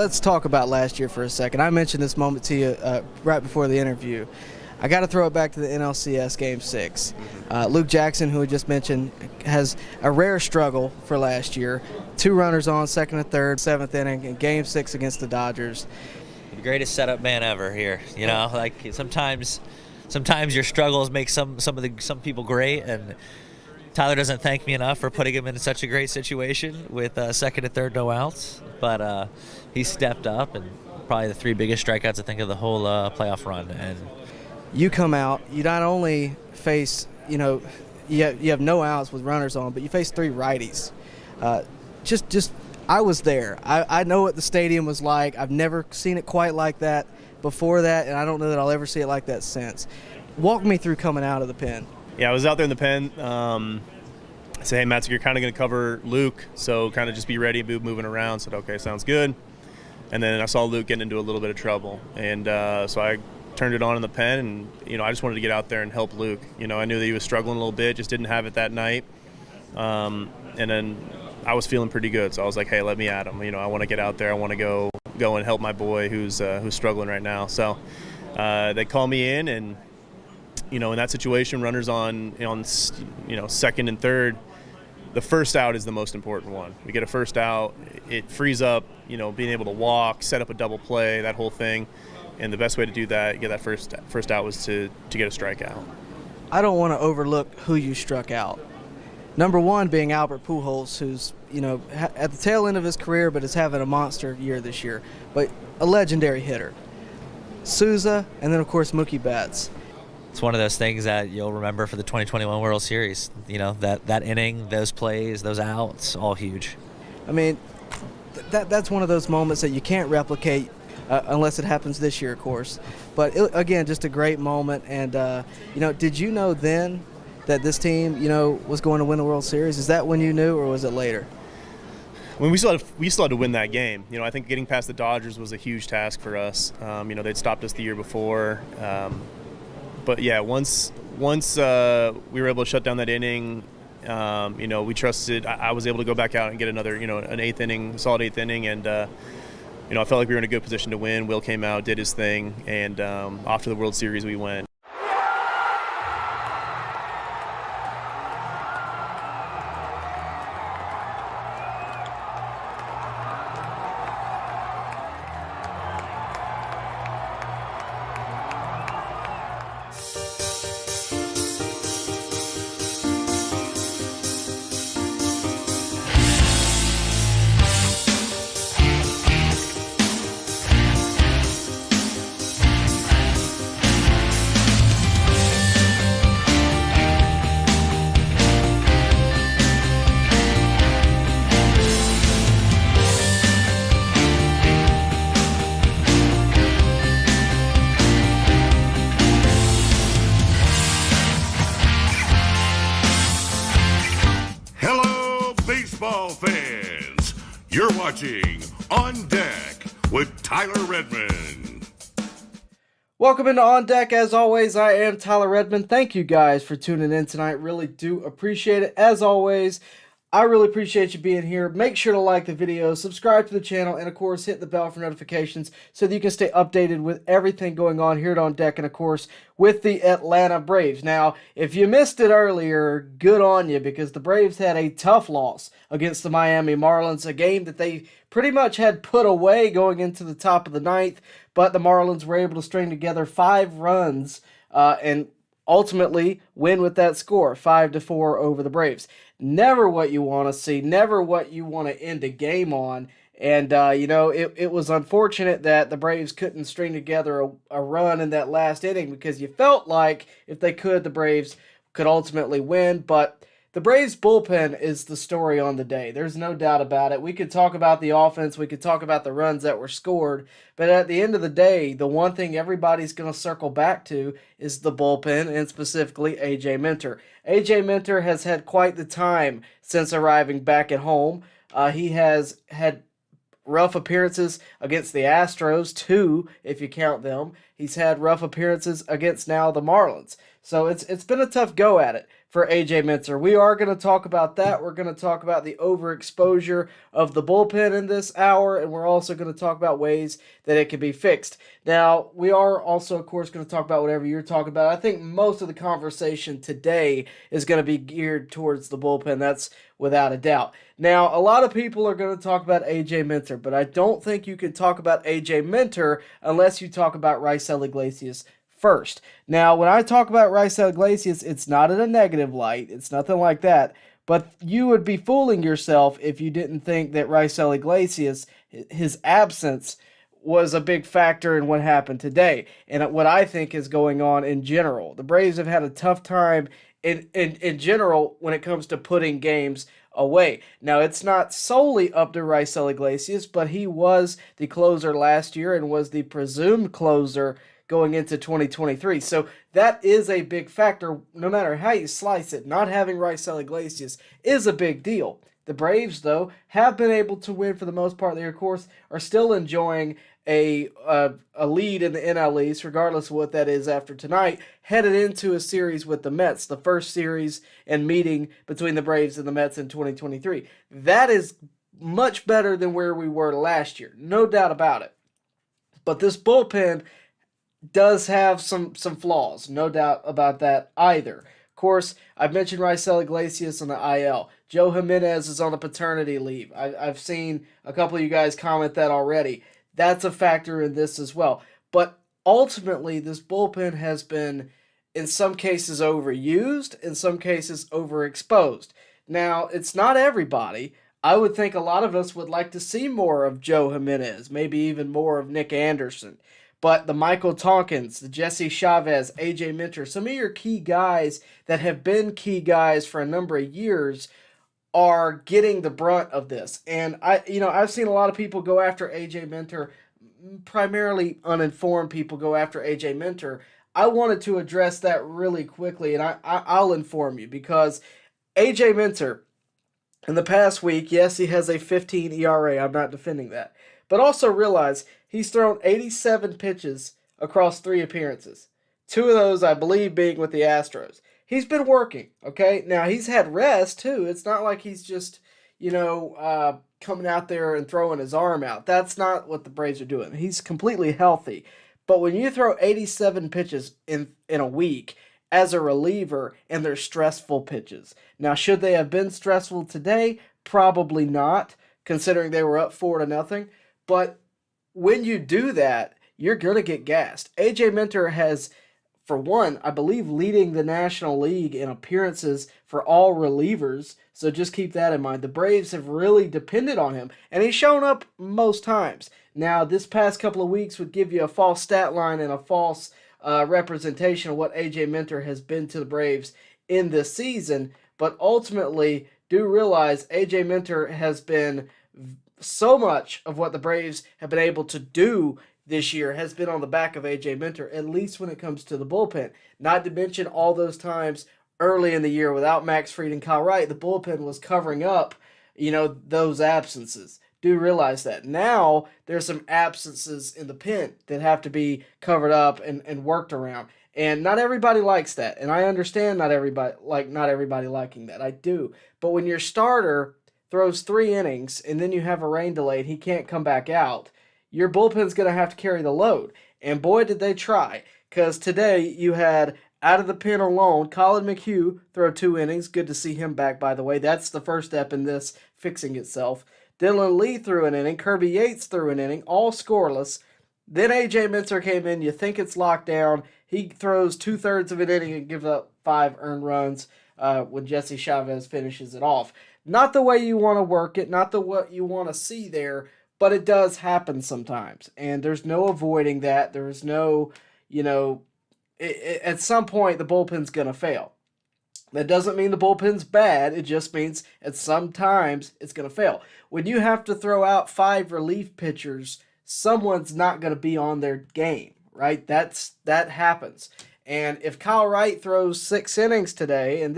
let's talk about last year for a second. I mentioned this moment to you right before the interview. I got to throw it back to the NLCS Game 6. Luke Jackson, who we just mentioned, has a rare struggle for last year. 2 runners on, second and third, 7th inning, in Game 6 against the Dodgers. The greatest setup man ever here. You know, like sometimes your struggles make some people great, and Tyler doesn't thank me enough for putting him in such a great situation with second and third no outs. But he stepped up, and probably the 3 biggest strikeouts I think of the whole playoff run. And you come out, you not only face, you have no outs with runners on, but you face 3 righties. I was there. I know what the stadium was like. I've never seen it quite like that before that, and I don't know that I'll ever see it like that since. Walk me through coming out of the pen. Yeah, I was out there in the pen. I said, hey, Matt, you're kind of going to cover Luke, so kind of just be ready, moving around. I said, okay, sounds good. And then I saw Luke getting into a little bit of trouble. And so I turned it on in the pen, and, I just wanted to get out there and help Luke. I knew that he was struggling a little bit, just didn't have it that night. And then I was feeling pretty good, so I was like, hey, let me at him. I want to get out there. I want to go and help my boy who's struggling right now. So they call me in, and, in that situation, runners on second and third, the first out is the most important one. We get a first out, it frees up, being able to walk, set up a double play, that whole thing. And the best way to do that, get that first out, was to get a strikeout. I don't want to overlook who you struck out. Number one being Albert Pujols, who's, at the tail end of his career, but is having a monster year this year. But a legendary hitter. Souza, and then, of course, Mookie Betts. It's one of those things that you'll remember for the 2021 World Series. That inning, those plays, those outs, all huge. I mean, that's one of those moments that you can't replicate unless it happens this year, of course. But, again, just a great moment. And, did you know then that this team, was going to win the World Series? Is that when you knew, or was it later? When we still had to win that game. I think getting past the Dodgers was a huge task for us. They'd stopped us the year before. But yeah, once we were able to shut down that inning, we trusted. I was able to go back out and get another, an solid eighth inning, and I felt like we were in a good position to win. Will came out, did his thing, and off to the World Series we went. Fans, you're watching On Deck with Tyler Redmond. Welcome into On Deck. As always, I am Tyler Redmond. Thank you guys for tuning in tonight. Really do appreciate it. As always, I really appreciate you being here. Make sure to like the video, subscribe to the channel, and of course hit the bell for notifications so that you can stay updated with everything going on here at On Deck, and of course with the Atlanta Braves. Now, if you missed it earlier, good on you, because the Braves had a tough loss against the Miami Marlins, a game that they pretty much had put away going into the top of the ninth, but the Marlins were able to string together 5 runs and ultimately win with that score, 5-4 over the Braves. Never what you want to see, never what you want to end a game on. And, it was unfortunate that the Braves couldn't string together a run in that last inning, because you felt like if they could, the Braves could ultimately win. But the Braves bullpen is the story on the day. There's no doubt about it. We could talk about the offense. We could talk about the runs that were scored. But at the end of the day, the one thing everybody's going to circle back to is the bullpen, and specifically A.J. Minter. A.J. Minter has had quite the time since arriving back at home. He has had rough appearances against the Astros, 2 if you count them. He's had rough appearances against now the Marlins. So it's been a tough go at it for AJ Minter. We are going to talk about that. We're going to talk about the overexposure of the bullpen in this hour, and we're also going to talk about ways that it can be fixed. Now, we are also, of course, going to talk about whatever you're talking about. I think most of the conversation today is going to be geared towards the bullpen. That's without a doubt. Now, a lot of people are going to talk about AJ Minter, but I don't think you can talk about AJ Minter unless you talk about Raisel Iglesias first. Now, when I talk about Raisel Iglesias, it's not in a negative light. It's nothing like that. But you would be fooling yourself if you didn't think that Raisel Iglesias, his absence, was a big factor in what happened today and what I think is going on in general. The Braves have had a tough time in general when it comes to putting games away. Now, it's not solely up to Raisel Iglesias, but he was the closer last year and was the presumed closer going into 2023. So that is a big factor, no matter how you slice it. Not having Raisel Iglesias is a big deal. The Braves, though, have been able to win for the most part. They, of course, are still enjoying a lead in the NL East, regardless of what that is after tonight, headed into a series with the Mets, the first series and meeting between the Braves and the Mets in 2023. That is much better than where we were last year, no doubt about it. But this bullpen does have some flaws, no doubt about that either. Of course, I've mentioned Raisel Iglesias on the IL. Joe Jimenez is on a paternity leave. I've seen a couple of you guys comment that already. That's a factor in this as well. But ultimately, this bullpen has been, in some cases, overused, in some cases, overexposed. Now, it's not everybody. I would think a lot of us would like to see more of Joe Jimenez, maybe even more of Nick Anderson. But the Michael Tonkins, the Jesse Chavez, AJ Minter, some of your key guys that have been key guys for a number of years are getting the brunt of this. And I've seen a lot of people go after AJ Minter, primarily uninformed people go after AJ Minter. I wanted to address that really quickly, and I'll inform you, because AJ Minter, in the past week, yes, he has a 15 ERA. I'm not defending that. But also realize he's thrown 87 pitches across 3 appearances. 2 of those, I believe, being with the Astros. He's been working, okay? Now, he's had rest, too. It's not like he's just, coming out there and throwing his arm out. That's not what the Braves are doing. He's completely healthy. But when you throw 87 pitches in a week as a reliever, and they're stressful pitches. Now, should they have been stressful today? Probably not, considering they were up 4-0. But when you do that, you're going to get gassed. AJ Minter has, for one, I believe, leading the National League in appearances for all relievers. So just keep that in mind. The Braves have really depended on him, and he's shown up most times. Now, this past couple of weeks would give you a false stat line and a false representation of what AJ Minter has been to the Braves in this season. But ultimately, do realize AJ Minter has been so much of what the Braves have been able to do this year has been on the back of AJ Minter, at least when it comes to the bullpen. Not to mention all those times early in the year without Max Fried and Kyle Wright, the bullpen was covering up, those absences. Do realize that. Now, there's some absences in the pen that have to be covered up and worked around. And not everybody likes that. And I understand not everybody liking that. I do. But when your starter throws 3 innings and then you have a rain delay and he can't come back out, your bullpen's going to have to carry the load. And boy, did they try. Because today you had, out of the pen alone, Colin McHugh throw 2 innings. Good to see him back, by the way. That's the first step in this fixing itself. Dylan Lee threw an inning. Kirby Yates threw an inning, all scoreless. Then AJ Minter came in. You think it's locked down. He throws 2/3 of an inning and gives up 5 earned runs when Jesse Chavez finishes it off. Not the way you want to work it, not the what you want to see there, but it does happen sometimes. And there's no avoiding that. There's no, at some point the bullpen's going to fail. That doesn't mean the bullpen's bad. It just means at some times it's going to fail. When you have to throw out 5 relief pitchers, someone's not going to be on their game, right? That happens. And if Kyle Wright throws 6 innings today, and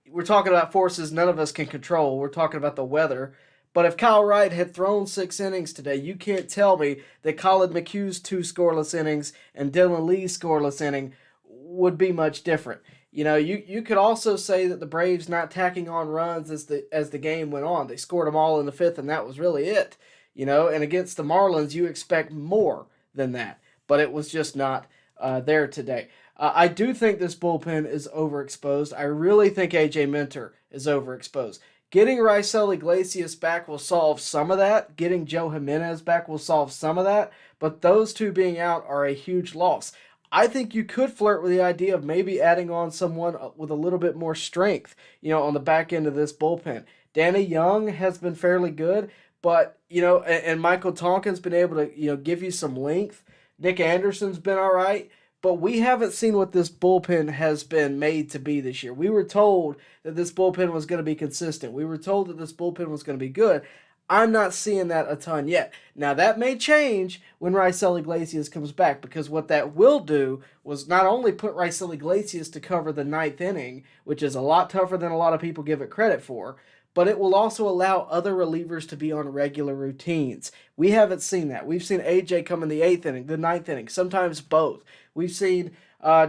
we're talking about forces none of us can control. We're talking about the weather. But if Kyle Wright had thrown 6 innings today, you can't tell me that Colin McHugh's 2 scoreless innings and Dylan Lee's scoreless inning would be much different. You could also say that the Braves not tacking on runs as the game went on. They scored them all in the 5th, and that was really it. And against the Marlins, you expect more than that. But it was just not there today. I do think this bullpen is overexposed. I really think A.J. Minter is overexposed. Getting Raisel Iglesias back will solve some of that. Getting Joe Jimenez back will solve some of that. But those two being out are a huge loss. I think you could flirt with the idea of maybe adding on someone with a little bit more strength, on the back end of this bullpen. Danny Young has been fairly good, but, and Michael Tonkin's been able to, give you some length. Nick Anderson's been all right, but we haven't seen what this bullpen has been made to be this year. We were told that this bullpen was going to be consistent. We were told that this bullpen was going to be good. I'm not seeing that a ton yet. Now, that may change when Raisel Iglesias comes back, because what that will do was not only put Raisel Iglesias to cover the 9th inning, which is a lot tougher than a lot of people give it credit for, but it will also allow other relievers to be on regular routines. We haven't seen that. We've seen AJ come in the 8th inning, the 9th inning, sometimes both. We've seen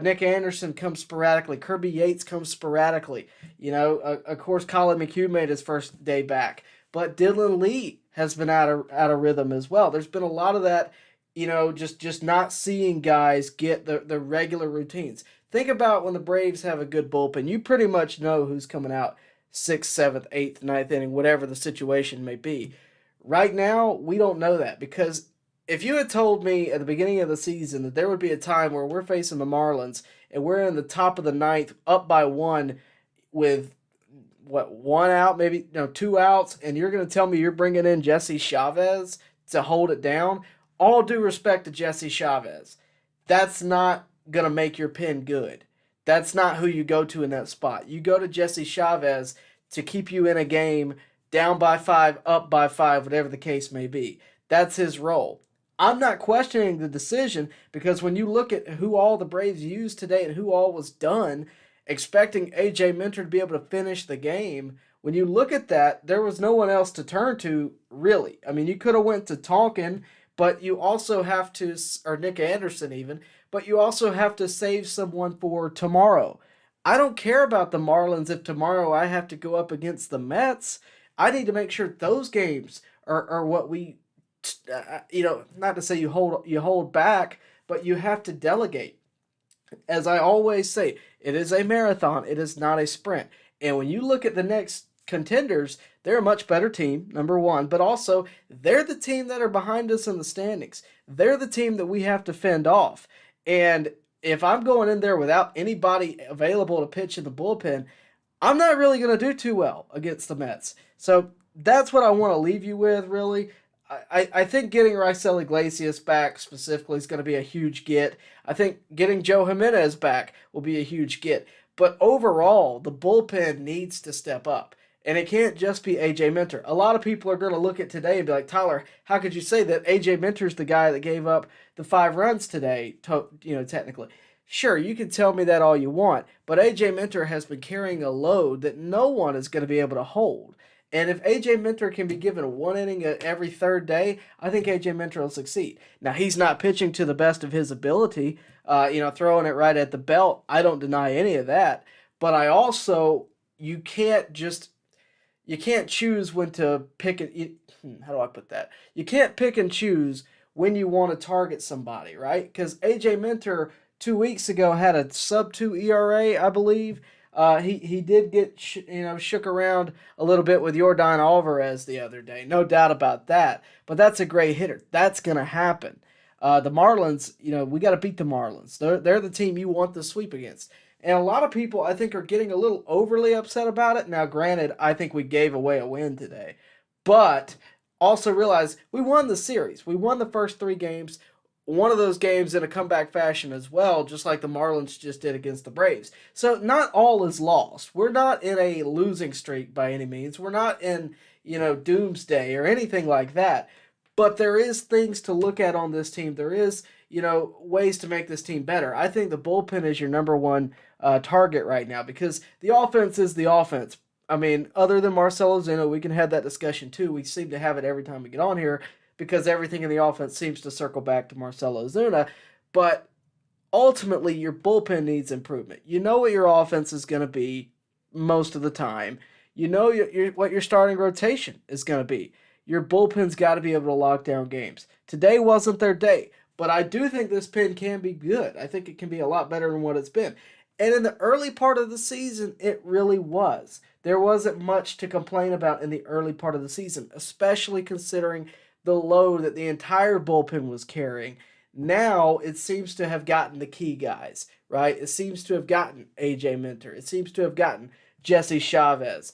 Nick Anderson come sporadically. Kirby Yates comes sporadically. Of course, Colin McHugh made his first day back. But Dylan Lee has been out of rhythm as well. There's been a lot of that, just not seeing guys get the regular routines. Think about when the Braves have a good bullpen. You pretty much know who's coming out 6th, 7th, 8th, 9th inning, whatever the situation may be. Right now, we don't know that, because if you had told me at the beginning of the season that there would be a time where we're facing the Marlins and we're in the top of the 9th, up by 1 with 1 out, maybe 2 outs, and you're going to tell me you're bringing in Jesse Chavez to hold it down? All due respect to Jesse Chavez, that's not going to make your pen good. That's not who you go to in that spot. You go to Jesse Chavez to keep you in a game down by 5, up by 5, whatever the case may be. That's his role. I'm not questioning the decision, because when you look at who all the Braves used today and who all was done, expecting A.J. Minter to be able to finish the game, when you look at that, there was no one else to turn to, really. I mean, you could have went to Tonkin, but you also have to, or Nick Anderson even, but you also have to save someone for tomorrow. I don't care about the Marlins if tomorrow I have to go up against the Mets. I need to make sure those games are what we, not to say you hold back, but you have to delegate. As I always say, it is a marathon. It is not a sprint. And when you look at the next contenders, they're a much better team, number one, but also they're the team that are behind us in the standings. They're the team that we have to fend off. And if I'm going in there without anybody available to pitch in the bullpen, I'm not really going to do too well against the Mets. So that's what I want to leave you with, really. I think getting Raisel Iglesias back specifically is going to be a huge get. I think getting Joe Jimenez back will be a huge get. But overall, the bullpen needs to step up. And it can't just be A.J. Minter. A lot of people are going to look at today and be like, Tyler, how could you say that A.J. Minter's the guy that gave up the 5 runs today, technically? Sure, you can tell me that all you want, but A.J. Minter has been carrying a load that no one is going to be able to hold. And if A.J. Minter can be given 1 inning every 3rd day, I think A.J. Minter will succeed. Now, he's not pitching to the best of his ability, throwing it right at the belt. I don't deny any of that. But I also, you can't choose when to pick it. How do I put that? You can't pick and choose when you want to target somebody, right? Because A.J. Minter 2 weeks ago had a sub-2 ERA, I believe. He did get shook around a little bit with Yordan Alvarez the other day, no doubt about that. But that's a great hitter. That's gonna happen. The Marlins, we got to beat the Marlins. They're the team you want to sweep against. And a lot of people, I think, are getting a little overly upset about it. Now, granted, I think we gave away a win today, but also realize we won the series. We won the first 3 games. One of those games in a comeback fashion as well, just like the Marlins just did against the Braves. So not all is lost. We're not in a losing streak by any means. We're not in, doomsday or anything like that. But there is things to look at on this team. There is, ways to make this team better. I think the bullpen is your number one target right now, because the offense is the offense. I mean, other than Marcell Ozuna, we can have that discussion too. We seem to have it every time we get on here because everything in the offense seems to circle back to Marcell Ozuna. But ultimately, your bullpen needs improvement. You know what your offense is going to be most of the time. You know what your starting rotation is going to be. Your bullpen's got to be able to lock down games. Today wasn't their day, but I do think this pen can be good. I think it can be a lot better than what it's been. And in the early part of the season, it really was. There wasn't much to complain about in the early part of the season, especially considering the load that the entire bullpen was carrying. Now it seems to have gotten the key guys, right? It seems to have gotten AJ Minter. It seems to have gotten Jesse Chavez,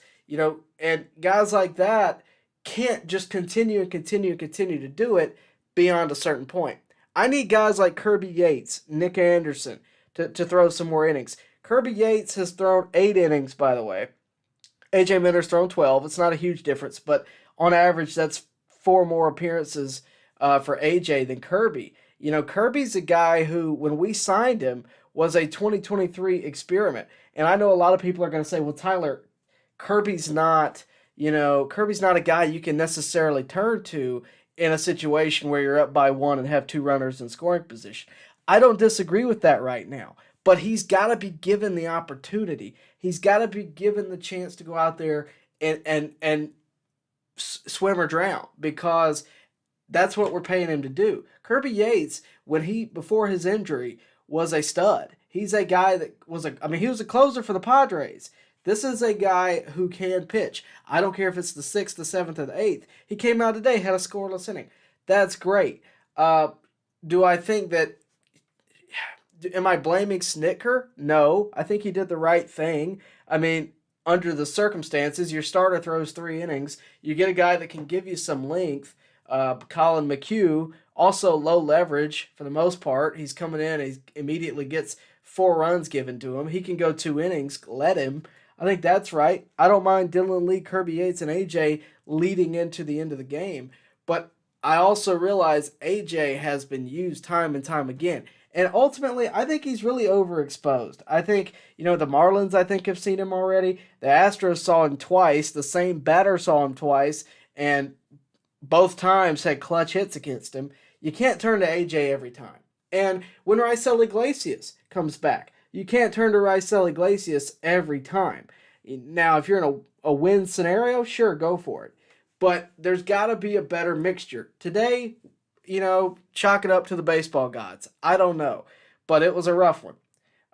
and guys like that can't just continue to do it beyond a certain point. I need guys like Kirby Yates, Nick Anderson to throw some more innings. Kirby Yates has thrown 8 innings, by the way. AJ Minter's thrown 12. It's not a huge difference, but on average, that's 4 more appearances for AJ than Kirby. Kirby's a guy who, when we signed him, was a 2023 experiment. And I know a lot of people are going to say, well, Tyler, Kirby's not a guy you can necessarily turn to in a situation where you're up by 1 and have 2 runners in scoring position. I don't disagree with that right now, but he's got to be given the opportunity. He's got to be given the chance to go out there and swim or drown, because that's what we're paying him to do. Kirby Yates, before his injury, was a stud. He's a guy that he was a closer for the Padres. This is a guy who can pitch. I don't care if it's the 6th, the 7th, or the 8th. He came out today, had a scoreless inning. That's great. Do I think that... Am I blaming Snitker? No. I think he did the right thing. I mean, under the circumstances, your starter throws 3 innings. You get a guy that can give you some length. Colin McHugh, also low leverage for the most part. He's coming in, he immediately gets 4 runs given to him. He can go 2 innings, let him. I think that's right. I don't mind Dylan Lee, Kirby Yates, and AJ leading into the end of the game. But I also realize AJ has been used time and time again. And ultimately, I think he's really overexposed. I think, the Marlins, have seen him already. The Astros saw him twice. The same batter saw him twice. And both times had clutch hits against him. You can't turn to AJ every time. And when Raisel Iglesias comes back, you can't turn to Raisel Iglesias every time. Now, if you're in a win scenario, sure, go for it. But there's got to be a better mixture. Today, chalk it up to the baseball gods. I don't know. But it was a rough one.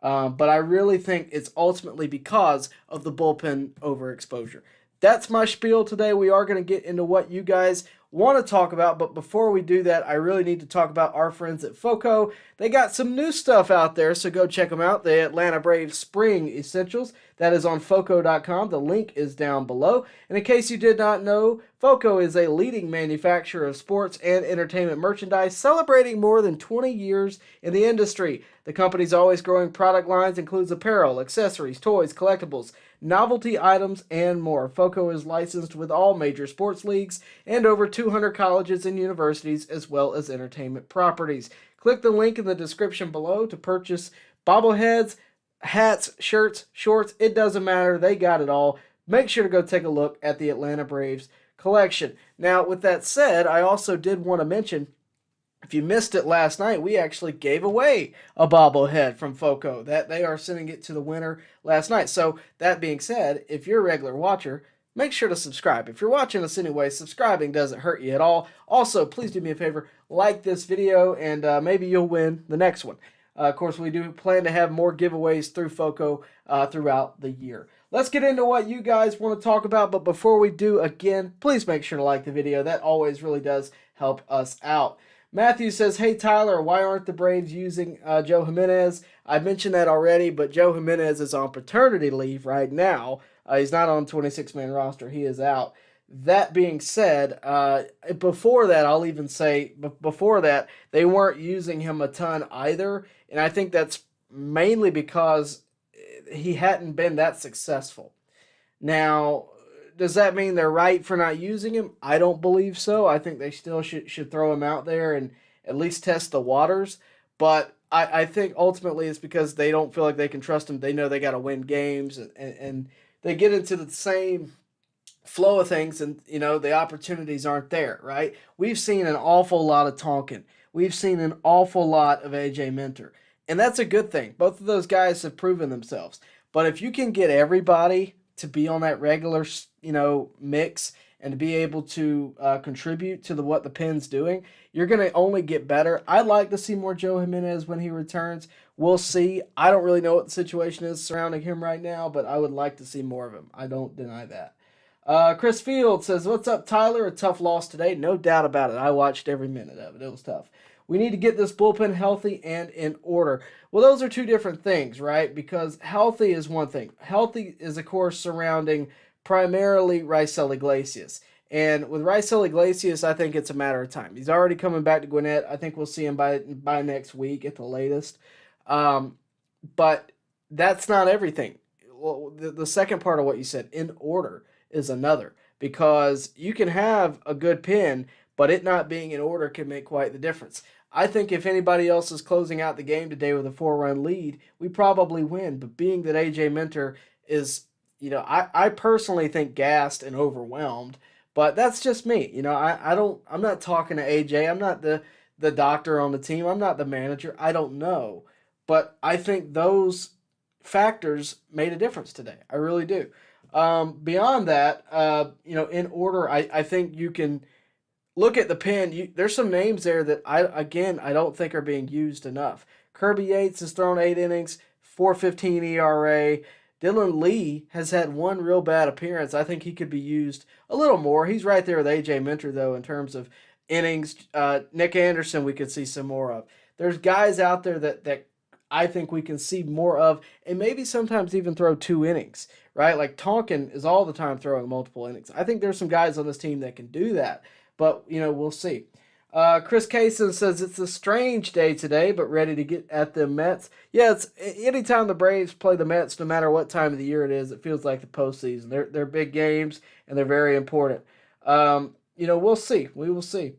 But I really think it's ultimately because of the bullpen overexposure. That's my spiel today. We are going to get into what you guys want to talk about, but before we do that, I really need to talk about our friends at FOCO. They got some new stuff out there, so go check them out. The Atlanta Braves Spring Essentials. That is on FOCO.com. The link is down below. And in case you did not know, FOCO is a leading manufacturer of sports and entertainment merchandise, celebrating more than 20 years in the industry. The company's always growing product lines includes apparel, accessories, toys, collectibles, novelty items, and more. FOCO is licensed with all major sports leagues and over 200 colleges and universities, as well as entertainment properties. Click the link in the description below to purchase bobbleheads, hats, shirts, shorts. It doesn't matter. They got it all. Make sure to go take a look at the Atlanta Braves collection. Now, with that said, I also did want to mention, if you missed it last night, we actually gave away a bobblehead from FOCO. That they are sending it to the winner last night. So that being said, if you're a regular watcher, make sure to subscribe. If you're watching us anyway, subscribing doesn't hurt you at all. Also, please do me a favor, like this video, and maybe you'll win the next one. Of course, we do plan to have more giveaways through FOCO throughout the year. Let's get into what you guys want to talk about, but before we do, again, please make sure to like the video. That always really does help us out. Matthew says, hey, Tyler, why aren't the Braves using Joe Jimenez? I mentioned that already, but Joe Jimenez is on paternity leave right now. He's not on 26-man roster. He is out. That being said, before that, I'll even say, before that, they weren't using him a ton either, and I think that's mainly because he hadn't been that successful. Now, does that mean they're right for not using him? I don't believe so. I think they still should throw him out there and at least test the waters. But I think ultimately it's because they don't feel like they can trust him. They know they got to win games. And they get into the same flow of things, and the opportunities aren't there, right? We've seen an awful lot of Tonkin. We've seen an awful lot of AJ Minter, and that's a good thing. Both of those guys have proven themselves. But if you can get everybody to be on that regular, mix and to be able to contribute to what the pen's doing, you're going to only get better. I'd like to see more Joe Jimenez when he returns. We'll see. I don't really know what the situation is surrounding him right now, but I would like to see more of him. I don't deny that. Chris Field says, "What's up, Tyler? A tough loss today. No doubt about it. I watched every minute of it. It was tough. We need to get this bullpen healthy and in order." Well, those are two different things, right? Because healthy is one thing. Healthy is, of course, surrounding primarily Raisel Iglesias. And with Raisel Iglesias, I think it's a matter of time. He's already coming back to Gwinnett. I think we'll see him by next week at the latest. But that's not everything. Well, the second part of what you said, in order, is another. Because you can have a good pen, but it not being in order can make quite the difference. I think if anybody else is closing out the game today with a 4-run lead, we probably win. But being that AJ Minter is, I personally think gassed and overwhelmed, but that's just me. I'm not talking to AJ. I'm not the doctor on the team. I'm not the manager. I don't know. But I think those factors made a difference today. I really do. Beyond that, in order, I think you can look at the pen. There's some names there that I don't think are being used enough. Kirby Yates has thrown 8 innings, 4.15 ERA. Dylan Lee has had one real bad appearance. I think he could be used a little more. He's right there with AJ Minter, though, in terms of innings. Nick Anderson we could see some more of. There's guys out there that I think we can see more of, and maybe sometimes even throw 2 innings, right? Like Tonkin is all the time throwing multiple innings. I think there's some guys on this team that can do that, but, we'll see. Chris Kaysen says it's a strange day today, but ready to get at the Mets. Yeah, it's anytime the Braves play the Mets, no matter what time of the year it is, it feels like the postseason. They're big games, and they're very important. We'll see. We will see.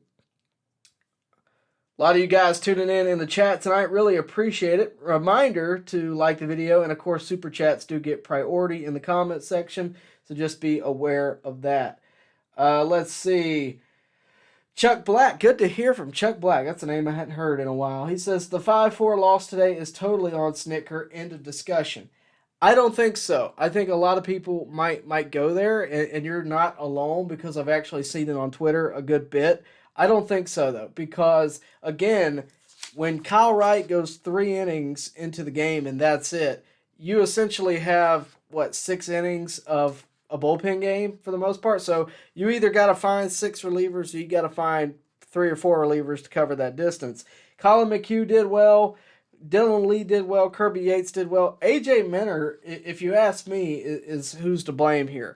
A lot of you guys tuning in the chat tonight. Really appreciate it. Reminder to like the video, and of course, Super Chats do get priority in the comment section, so just be aware of that. Let's see. Chuck Black, good to hear from Chuck Black. That's a name I hadn't heard in a while. He says, the 5-4 loss today is totally on Snitker. End of discussion. I don't think so. I think a lot of people might go there, and you're not alone, because I've actually seen it on Twitter a good bit. I don't think so, though, because, again, when Kyle Wright goes 3 innings into the game and that's it, you essentially have, 6 innings of a bullpen game for the most part. So you either got to find 6 relievers, or you got to find 3 or 4 relievers to cover that distance. Colin McHugh did well. Dylan Lee did well. Kirby Yates did well. AJ Minter, if you ask me, is who's to blame here.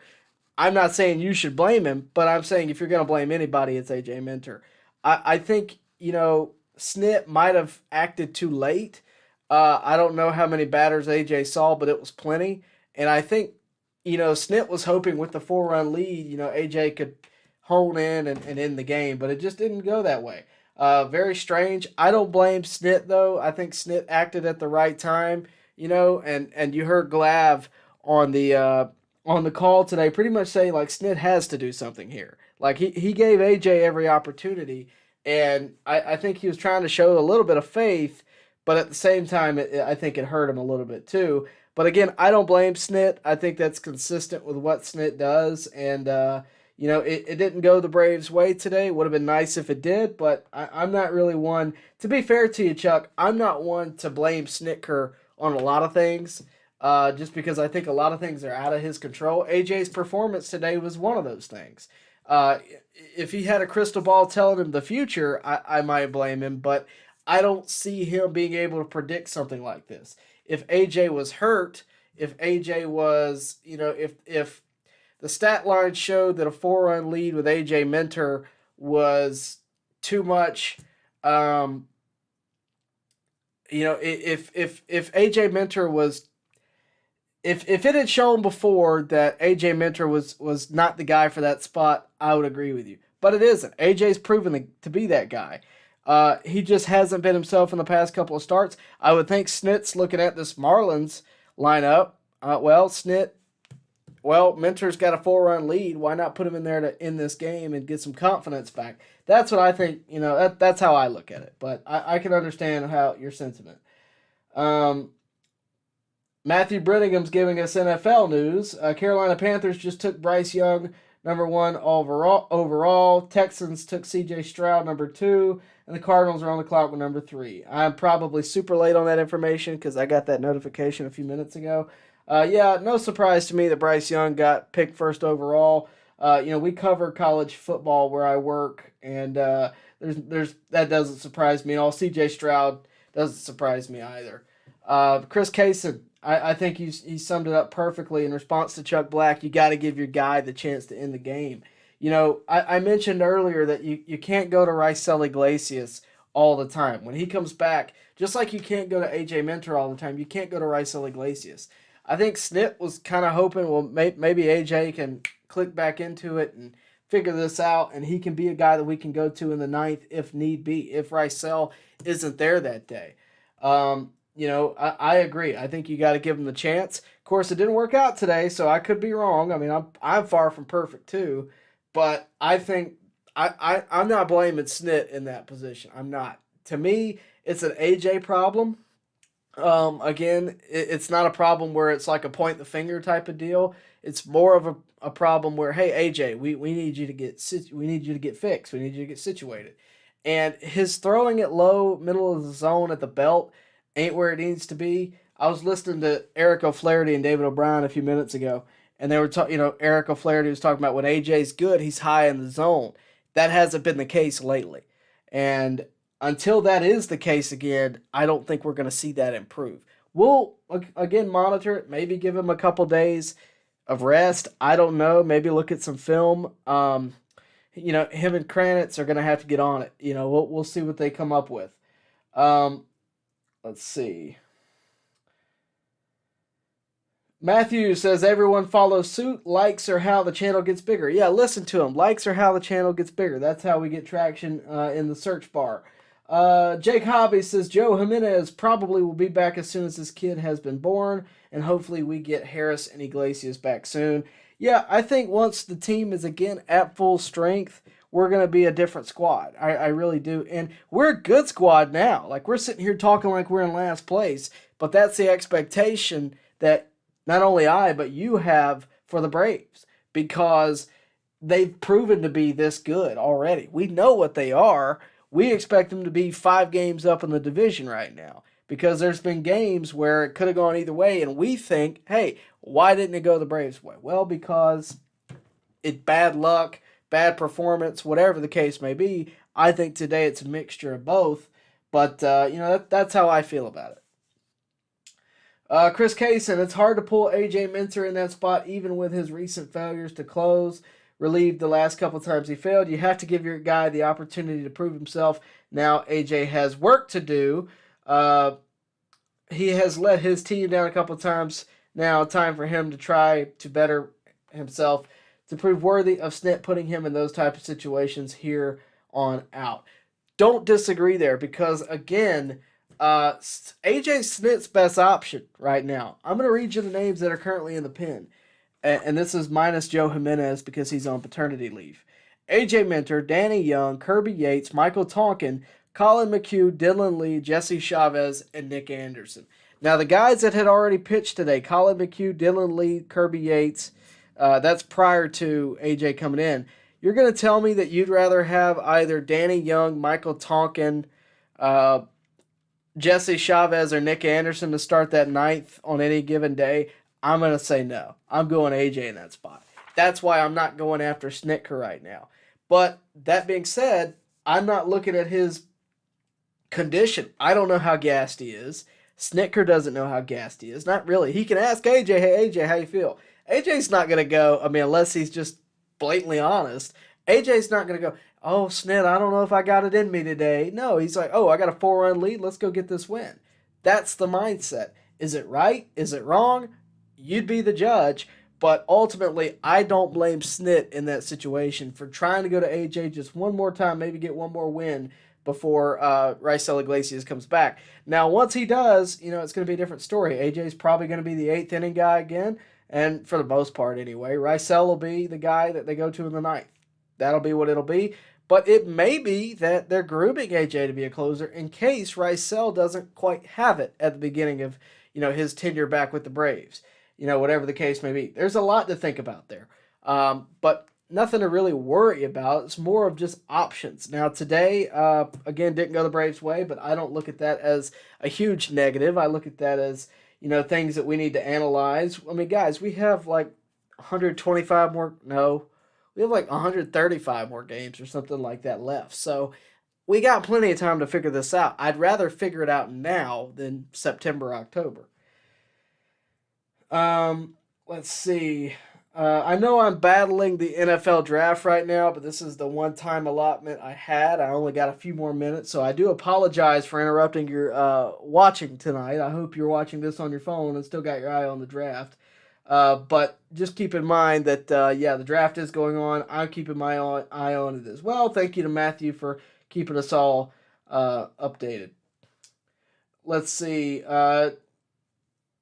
I'm not saying you should blame him, but I'm saying if you're going to blame anybody, it's AJ Minter. I think, Snit might have acted too late. I don't know how many batters AJ saw, but it was plenty. And I think, Snit was hoping with the 4-run lead, AJ could hone in and end the game, but it just didn't go that way. Very strange. I don't blame Snit, though. I think Snit acted at the right time, and you heard Glav on the call today pretty much say, like, Snit has to do something here. Like, he gave AJ every opportunity, and I think he was trying to show a little bit of faith, but at the same time, I think it hurt him a little bit, too. But again, I don't blame Snit. I think that's consistent with what Snit does. And, it didn't go the Braves' way today. Would have been nice if it did, but I'm not really one. To be fair to you, Chuck, I'm not one to blame Snitker on a lot of things, just because I think a lot of things are out of his control. AJ's performance today was one of those things. If he had a crystal ball telling him the future, I might blame him, but I don't see him being able to predict something like this. If AJ was hurt, if AJ was, if the stat line showed that a 4-run lead with AJ Minter was too much, if AJ Minter was, if it had shown before that AJ Minter was not the guy for that spot, I would agree with you. But it isn't. AJ's proven to be that guy. He just hasn't been himself in the past couple of starts. I would think Snit's looking at this Marlins lineup. Snit, well, Mentor's got a 4-run lead. Why not put him in there to end this game and get some confidence back? That's what I think. That's how I look at it. But I can understand how your sentiment. Matthew Brenningham's giving us NFL news. Carolina Panthers just took Bryce Young, number 1 overall. Texans took C.J. Stroud, number 2. And the Cardinals are on the clock with number 3. I'm probably super late on that information because I got that notification a few minutes ago. No surprise to me that Bryce Young got picked first overall. We cover college football where I work, and there's that doesn't surprise me at all. C.J. Stroud doesn't surprise me either. Chris Kaysen, I think he summed it up perfectly in response to Chuck Black. You got to give your guy the chance to end the game. I mentioned earlier that you can't go to Raisel Iglesias all the time. When he comes back, just like you can't go to A.J. Mentor all the time, you can't go to Raisel Iglesias. I think Snit was kind of hoping, well, maybe A.J. can click back into it and figure this out, and he can be a guy that we can go to in the 9th if need be, if Raisel isn't there that day. I agree. I think you got to give him the chance. Of course, it didn't work out today, so I could be wrong. I mean, I'm far from perfect too, but I think I'm not blaming Snit in that position. I'm not. To me, it's an AJ problem. Again, it's not a problem where it's like a point the finger type of deal. It's more of a problem where, hey, AJ, we need you to get fixed. We need you to get situated. And his throwing it low, middle of the zone at the belt ain't where it needs to be. I was listening to Eric O'Flaherty and David O'Brien a few minutes ago, and they were talking, Eric O'Flaherty was talking about when AJ's good, he's high in the zone. That hasn't been the case lately. And until that is the case again, I don't think we're going to see that improve. We'll, again, monitor it, maybe give him a couple days of rest. I don't know. Maybe look at some film. Him and Kranitz are going to have to get on it. We'll see what they come up with. Let's see. Matthew says, everyone follows suit. Likes are how the channel gets bigger. Yeah, listen to him. Likes are how the channel gets bigger. That's how we get traction in the search bar. Jake Hobby says, Joe Jimenez probably will be back as soon as this kid has been born, and hopefully we get Harris and Iglesias back soon. Yeah, I think once the team is again at full strength, we're going to be a different squad. I really do. And we're a good squad now. Like, we're sitting here talking like we're in last place, but that's the expectation that not only I, but you have for the Braves, because they've proven to be this good already. We know what they are. We expect them to be 5 games up in the division right now, because there's been games where it could have gone either way, and we think, hey, why didn't it go the Braves' way? Well, because it's bad luck, bad performance, whatever the case may be. I think today it's a mixture of both, but that's how I feel about it. Chris Kaysen, it's hard to pull A.J. Minter in that spot, even with his recent failures to close, relieved the last couple times he failed. You have to give your guy the opportunity to prove himself. Now A.J. has work to do. He has let his team down a couple times. Now time for him to try to better himself, to prove worthy of Snit putting him in those type of situations here on out. Don't disagree there, because, again, A.J. Snit's best option right now. I'm going to read you the names that are currently in the pen. And this is minus Joe Jimenez because he's on paternity leave. A.J. Minter, Danny Young, Kirby Yates, Michael Tonkin, Colin McHugh, Dylan Lee, Jesse Chavez, and Nick Anderson. Now, the guys that had already pitched today, Colin McHugh, Dylan Lee, Kirby Yates, that's prior to A.J. coming in. You're going to tell me that you'd rather have either Danny Young, Michael Tonkin, Jesse Chavez, or Nick Anderson to start that 9th on any given day? I'm going to say no. I'm going AJ in that spot. That's why I'm not going after Snitker right now. But that being said, I'm not looking at his condition. I don't know how gassed he is. Snitker doesn't know how gassed he is. Not really. He can ask AJ, hey, AJ, how you feel? AJ's not going to go, unless he's just blatantly honest. AJ's not going to go, oh, Snit, I don't know if I got it in me today. No, he's like, oh, I got a 4-run lead. Let's go get this win. That's the mindset. Is it right? Is it wrong? You'd be the judge. But ultimately, I don't blame Snit in that situation for trying to go to AJ just one more time, maybe get one more win before Raisel Iglesias comes back. Now, once he does, it's going to be a different story. AJ's probably going to be the 8th inning guy again, And for the most part anyway, Rysell will be the guy that they go to in the ninth. That'll be what it'll be. But it may be that they're grooming AJ to be a closer in case Rysell doesn't quite have it at the beginning of, his tenure back with the Braves. Whatever the case may be. There's a lot to think about there. But nothing to really worry about. It's more of just options. Now today, again, didn't go the Braves' way, but I don't look at that as a huge negative. I look at that as, things that we need to analyze. I mean, guys, we have like 125 more, no, we have like 135 more games or something like that left. So we got plenty of time to figure this out. I'd rather figure it out now than September, October. Let's see. I know I'm battling the NFL draft right now, but this is the one-time allotment I had. I only got a few more minutes, so I do apologize for interrupting your watching tonight. I hope you're watching this on your phone and still got your eye on the draft. But just keep in mind that, the draft is going on. I'm keeping my eye on it as well. Thank you to Matthew for keeping us all updated. Let's see.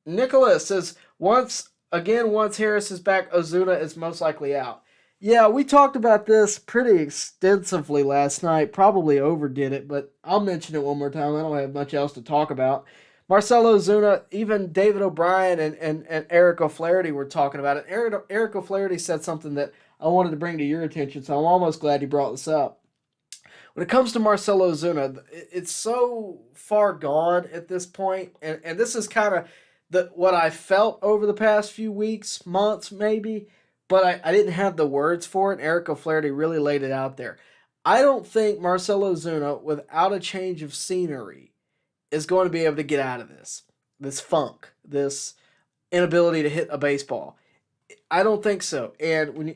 Nicholas says, once Harris is back, Ozuna is most likely out. Yeah, we talked about this pretty extensively last night. Probably overdid it, but I'll mention it one more time. I don't have much else to talk about. Marcell Ozuna, even David O'Brien and Eric O'Flaherty were talking about it. Eric O'Flaherty said something that I wanted to bring to your attention, so I'm almost glad he brought this up. When it comes to Marcell Ozuna, it's so far gone at this point, and this is kind of what I felt over the past few weeks, months maybe, but I didn't have the words for it. Eric O'Flaherty really laid it out there. I don't think Marcell Ozuna, without a change of scenery, is going to be able to get out of this funk, this inability to hit a baseball. I don't think so. And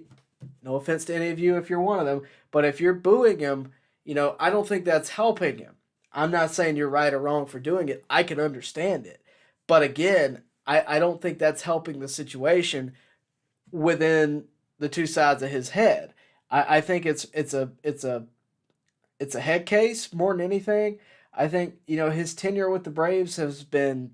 no offense to any of you if you're one of them, but if you're booing him, I don't think that's helping him. I'm not saying you're right or wrong for doing it. I can understand it. But again, I don't think that's helping the situation within the two sides of his head. I think it's a head case more than anything. I think, his tenure with the Braves has been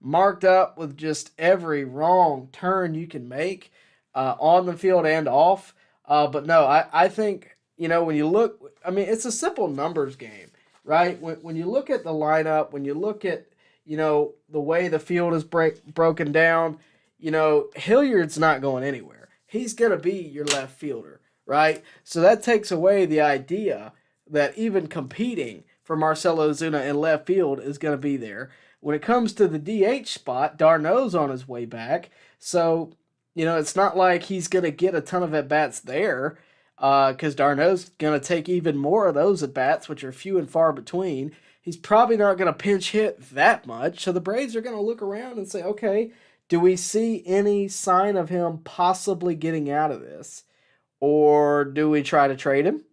marked up with just every wrong turn you can make on the field and off. But no, I think, when you look, it's a simple numbers game, right? When you look at the lineup, when you look at, the way the field is broken down, Hilliard's not going anywhere. He's going to be your left fielder, right? So that takes away the idea that even competing for Marcell Ozuna in left field is going to be there. When it comes to the DH spot, d'Arnaud's on his way back. So, it's not like he's going to get a ton of at-bats there because d'Arnaud's going to take even more of those at-bats, which are few and far between. He's probably not going to pinch hit that much. So the Braves are going to look around and say, okay, do we see any sign of him possibly getting out of this? Or do we try to trade him?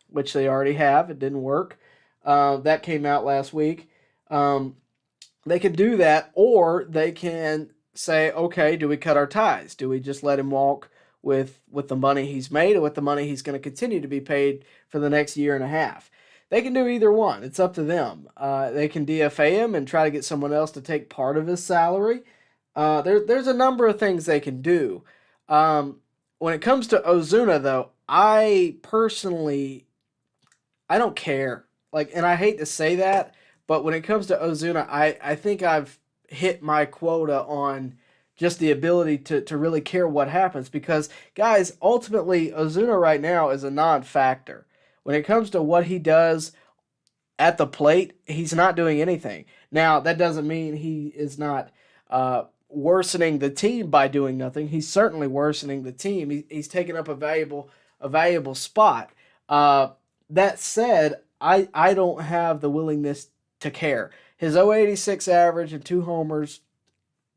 Which they already have. It didn't work. That came out last week. They can do that, or they can say, okay, do we cut our ties? Do we just let him walk with the money he's made or with the money he's going to continue to be paid for the next year and a half? They can do either one. It's up to them. They can DFA him and try to get someone else to take part of his salary. There's a number of things they can do. When it comes to Ozuna, though, I don't care. And I hate to say that, but when it comes to Ozuna, I think I've hit my quota on just the ability to really care what happens. Because, guys, ultimately, Ozuna right now is a non-factor. When it comes to what he does at the plate, he's not doing anything. Now, that doesn't mean he is not worsening the team by doing nothing. He's certainly worsening the team. He's taking up a valuable spot. That said, I don't have the willingness to care. His 0.86 average and 2 homers,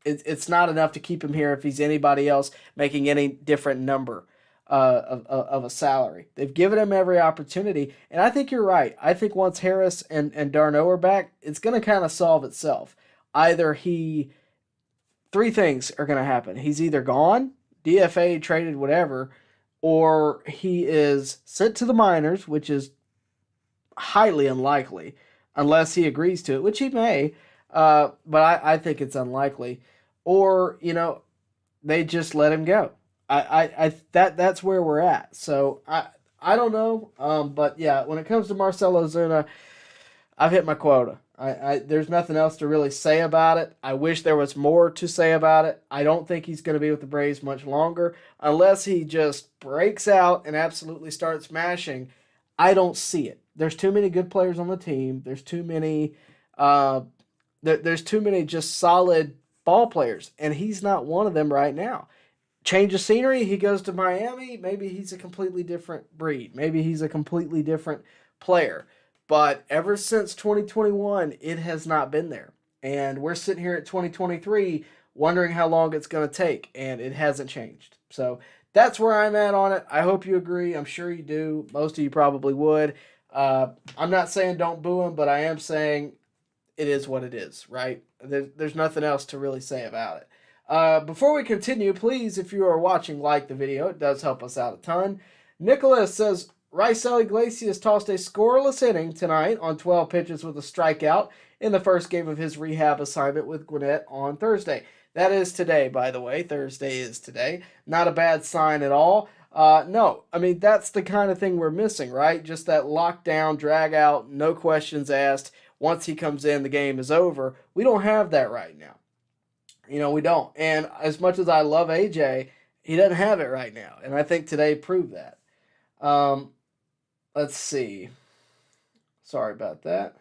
it's not enough to keep him here if he's anybody else making any different number of a salary. They've given him every opportunity, and I think you're right. I think once Harris and d'Arnaud are back, it's going to kind of solve itself. Either three things are going to happen. He's either gone, DFA, traded, whatever, or he is sent to the minors, which is highly unlikely, unless he agrees to it, which he may, but I think it's unlikely. Or, they just let him go. That's where we're at. So I don't know. But yeah, when it comes to Marcell Ozuna, I've hit my quota. There's nothing else to really say about it. I wish there was more to say about it. I don't think he's going to be with the Braves much longer unless he just breaks out and absolutely starts smashing. I don't see it. There's too many good players on the team. There's too many. There's too many just solid ball players, and he's not one of them right now. Change of scenery, he goes to Miami. Maybe he's a completely different breed. Maybe he's a completely different player. But ever since 2021, it has not been there. And we're sitting here at 2023 wondering how long it's going to take, and it hasn't changed. So that's where I'm at on it. I hope you agree. I'm sure you do. Most of you probably would. I'm not saying don't boo him, but I am saying it is what it is, right? There's nothing else to really say about it. Before we continue, please, if you are watching, like the video. It does help us out a ton. Nicholas says, Raisel Iglesias tossed a scoreless inning tonight on 12 pitches with a strikeout in the first game of his rehab assignment with Gwinnett on Thursday. That is today, by the way. Thursday is today. Not a bad sign at all. No, I mean, that's the kind of thing we're missing, right? Just that lockdown, drag out, no questions asked. Once he comes in, the game is over. We don't have that right now. We don't. And as much as I love AJ, he doesn't have it right now. And I think today proved that. Let's see. Sorry about that.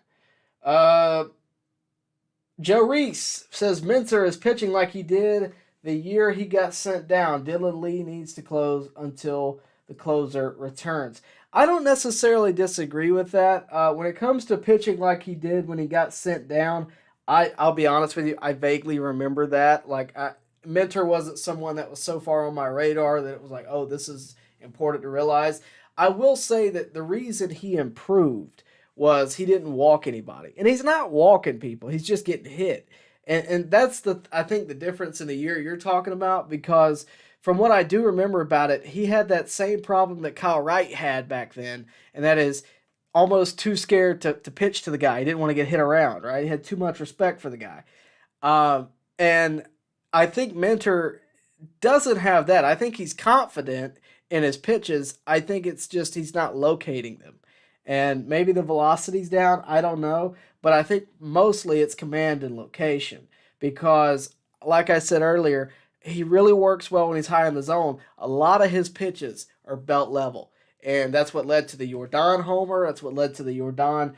Joe Reese says Minter is pitching like he did the year he got sent down. Dylan Lee needs to close until the closer returns. I don't necessarily disagree with that. When it comes to pitching like he did when he got sent down, I'll be honest with you, I vaguely remember that. Minter wasn't someone that was so far on my radar that it was like, oh, this is important to realize. I will say that the reason he improved was he didn't walk anybody. And he's not walking people. He's just getting hit. And that's I think the difference in the year you're talking about, because from what I do remember about it, he had that same problem that Kyle Wright had back then, and that is almost too scared to pitch to the guy. He didn't want to get hit around, right? He had too much respect for the guy. And I think Minter doesn't have that. I think he's confident in his pitches. I think it's just he's not locating them. And maybe the velocity's down. I don't know. But I think mostly it's command and location. Because, like I said earlier, he really works well when he's high in the zone. A lot of his pitches are belt level. And that's what led to the Jordan homer. That's what led to the Jordan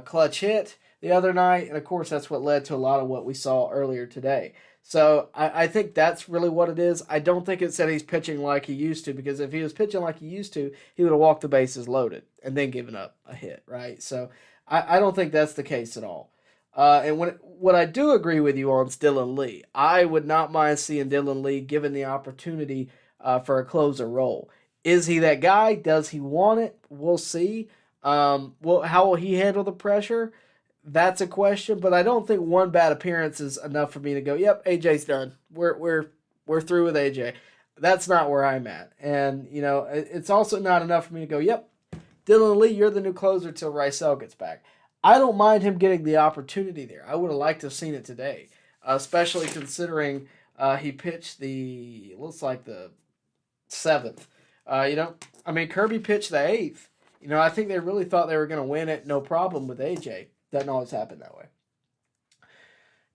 clutch hit the other night. And, of course, that's what led to a lot of what we saw earlier today. So I think that's really what it is. I don't think it said he's pitching like he used to, because if he was pitching like he used to, he would have walked the bases loaded and then given up a hit, right? So I don't think that's the case at all. And what I do agree with you on is Dylan Lee. I would not mind seeing Dylan Lee given the opportunity for a closer role. Is he that guy? Does he want it? We'll see. How will he handle the pressure? That's a question, but I don't think one bad appearance is enough for me to go, yep, AJ's done. We're through with AJ. That's not where I'm at. And, it's also not enough for me to go, yep, Dylan Lee, you're the new closer till Raisel gets back. I don't mind him getting the opportunity there. I would have liked to have seen it today, especially considering he pitched looks like the 7th. Kirby pitched the 8th. I think they really thought they were going to win it, no problem with AJ. Doesn't always happen that way.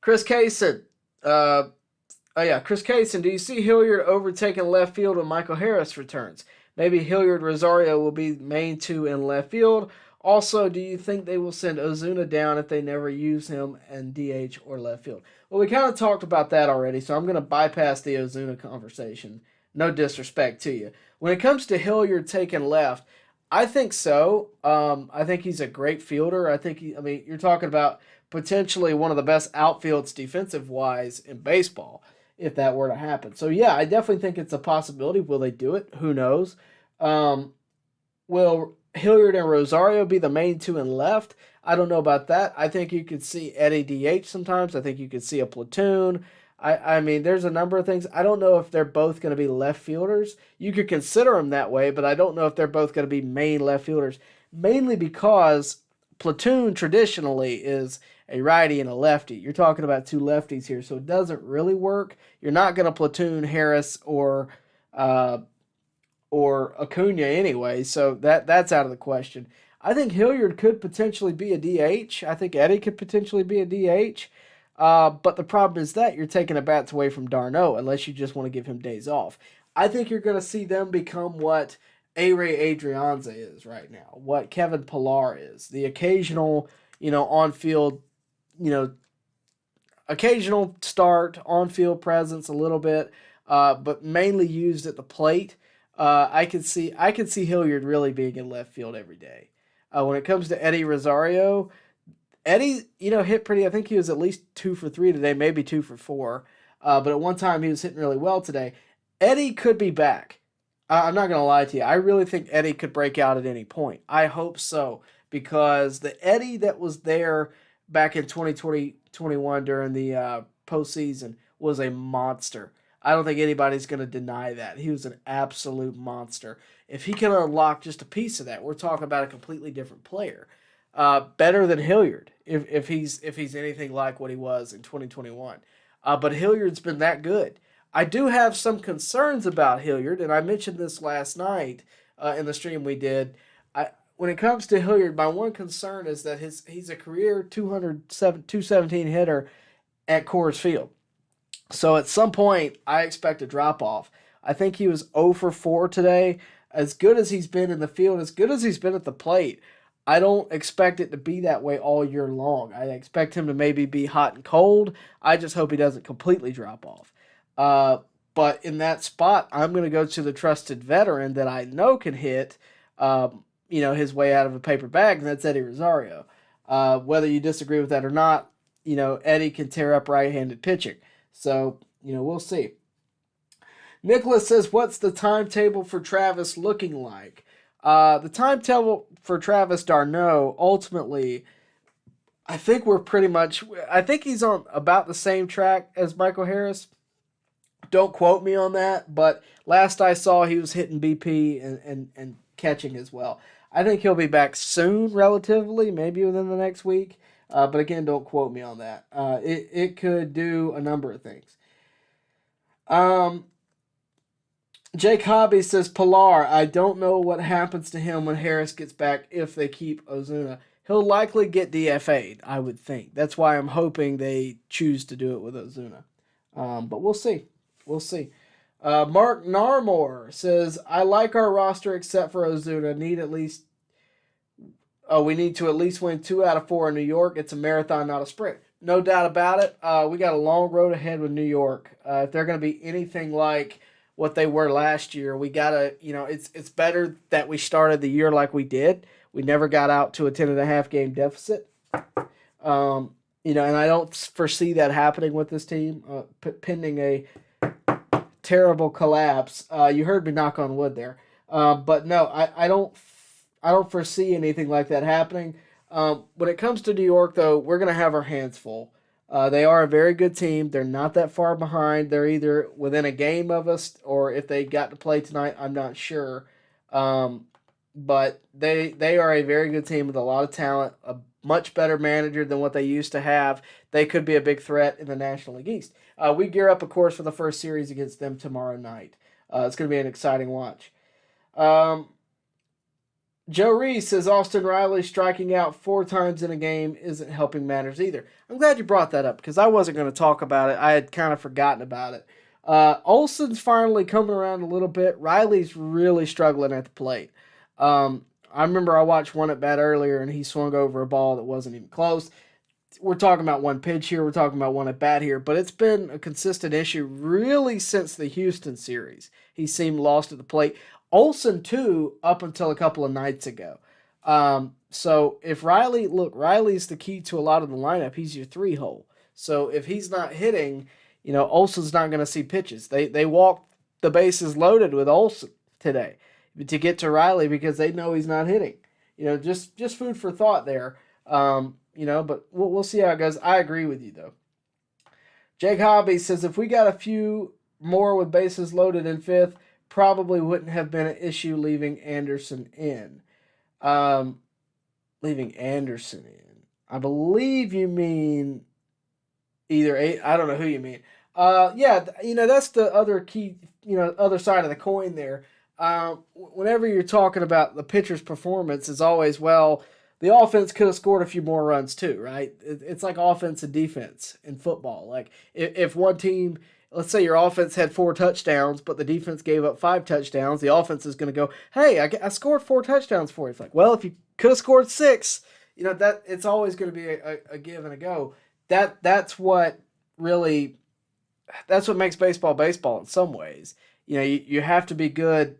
Chris Kaysen. Chris Kaysen. Do you see Hilliard overtaking left field when Michael Harris returns? Maybe Hilliard Rosario will be main 2 in left field. Also, do you think they will send Ozuna down if they never use him in DH or left field? Well, we kind of talked about that already, so I'm going to bypass the Ozuna conversation. No disrespect to you. When it comes to Hilliard taking left, I think so. I think he's a great fielder. You're talking about potentially one of the best outfields defensive-wise in baseball, if that were to happen. So, yeah, I definitely think it's a possibility. Will they do it? Who knows? Will Hilliard and Rosario be the main 2 in left? I don't know about that. I think you could see Eddie DH sometimes. I think you could see a platoon. There's a number of things. I don't know if they're both going to be left fielders. You could consider them that way, but I don't know if they're both going to be main left fielders, mainly because platoon traditionally is a righty and a lefty. You're talking about two lefties here, so it doesn't really work. You're not going to platoon Harris or Acuna anyway, so that's out of the question. I think Hilliard could potentially be a DH. I think Eddie could potentially be a DH. But the problem is that you're taking a bats away from d'Arnaud unless you just want to give him days off. I think you're going to see them become what A-Ray Adrianza is right now, what Kevin Pillar is. The occasional, on-field, occasional start, on-field presence a little bit, but mainly used at the plate. I can see Hilliard really being in left field every day. When it comes to Eddie Rosario, Eddie, hit pretty. I think he was at least 2 for 3 today, maybe 2 for 4. But at one time he was hitting really well today. Eddie could be back. I'm not going to lie to you. I really think Eddie could break out at any point. I hope so, because the Eddie that was there back in 2020-21 during the postseason was a monster. I don't think anybody's going to deny that. He was an absolute monster. If he can unlock just a piece of that, we're talking about a completely different player. Better than Hilliard, if he's anything like what he was in 2021. But Hilliard's been that good. I do have some concerns about Hilliard, and I mentioned this last night in the stream we did. When it comes to Hilliard, my one concern is that he's a career 217 hitter at Coors Field. So at some point, I expect a drop-off. I think he was 0 for 4 today. As good as he's been in the field, as good as he's been at the plate, I don't expect it to be that way all year long. I expect him to maybe be hot and cold. I just hope he doesn't completely drop off. But in that spot, I'm going to go to the trusted veteran that I know can hit, his way out of a paper bag, and that's Eddie Rosario. Whether you disagree with that or not, Eddie can tear up right-handed pitching. So, we'll see. Nicholas says, what's the timetable for Travis looking like? The timetable for Travis d'Arnaud, ultimately, I think he's on about the same track as Michael Harris. Don't quote me on that, but last I saw, he was hitting BP and catching as well. I think he'll be back soon, relatively, maybe within the next week. But again, don't quote me on that. It could do a number of things. Jake Hobby says, Pillar, I don't know what happens to him when Harris gets back if they keep Ozuna. He'll likely get DFA'd, I would think. That's why I'm hoping they choose to do it with Ozuna. But we'll see. We'll see. Mark Narmore says, I like our roster except for Ozuna. We need to at least win 2 out of 4 in New York. It's a marathon, not a sprint. No doubt about it. We got a long road ahead with New York. If they're going to be anything like what they were last year, we got to, it's better that we started the year like we did. We never got out to a 10.5 game deficit. And I don't foresee that happening with this team, pending a terrible collapse. You heard me knock on wood there. But no, I don't foresee anything like that happening. When it comes to New York, though, we're going to have our hands full. They are a very good team. They're not that far behind. They're either within a game of us, or if they got to play tonight, I'm not sure. But they are a very good team with a lot of talent, a much better manager than what they used to have. They could be a big threat in the National League East. We gear up, of course, for the first series against them tomorrow night. It's going to be an exciting watch. Joe Reese says Austin Riley striking out 4 times in a game isn't helping matters either. I'm glad you brought that up because I wasn't going to talk about it. I had kind of forgotten about it. Olsen's finally coming around a little bit. Riley's really struggling at the plate. I remember I watched one at bat earlier and he swung over a ball that wasn't even close. We're talking about one pitch here. We're talking about one at bat here, but it's been a consistent issue really since the Houston series. He seemed lost at the plate. Olsen, too, up until a couple of nights ago. So if Riley's the key to a lot of the lineup. He's your 3-hole. So if he's not hitting, Olsen's not going to see pitches. They walked the bases loaded with Olsen today to get to Riley because they know he's not hitting. Just food for thought there. But we'll see how it goes. I agree with you, though. Jake Hobby says, if we got a few more with bases loaded in 5th, probably wouldn't have been an issue leaving Anderson in. leaving Anderson in. I believe you mean either I don't know who you mean. Yeah, that's the other key, other side of the coin there. Whenever you're talking about the pitcher's performance, is always, well, the offense could have scored a few more runs too, right? It's like offense and defense in football. Like if one team, let's say your offense had 4 touchdowns, but the defense gave up 5 touchdowns, the offense is going to go, hey, I scored 4 touchdowns for you. It's like, well, if you could have scored 6, that it's always going to be a give and a go. That's what really, that's what makes baseball baseball in some ways. You have to be good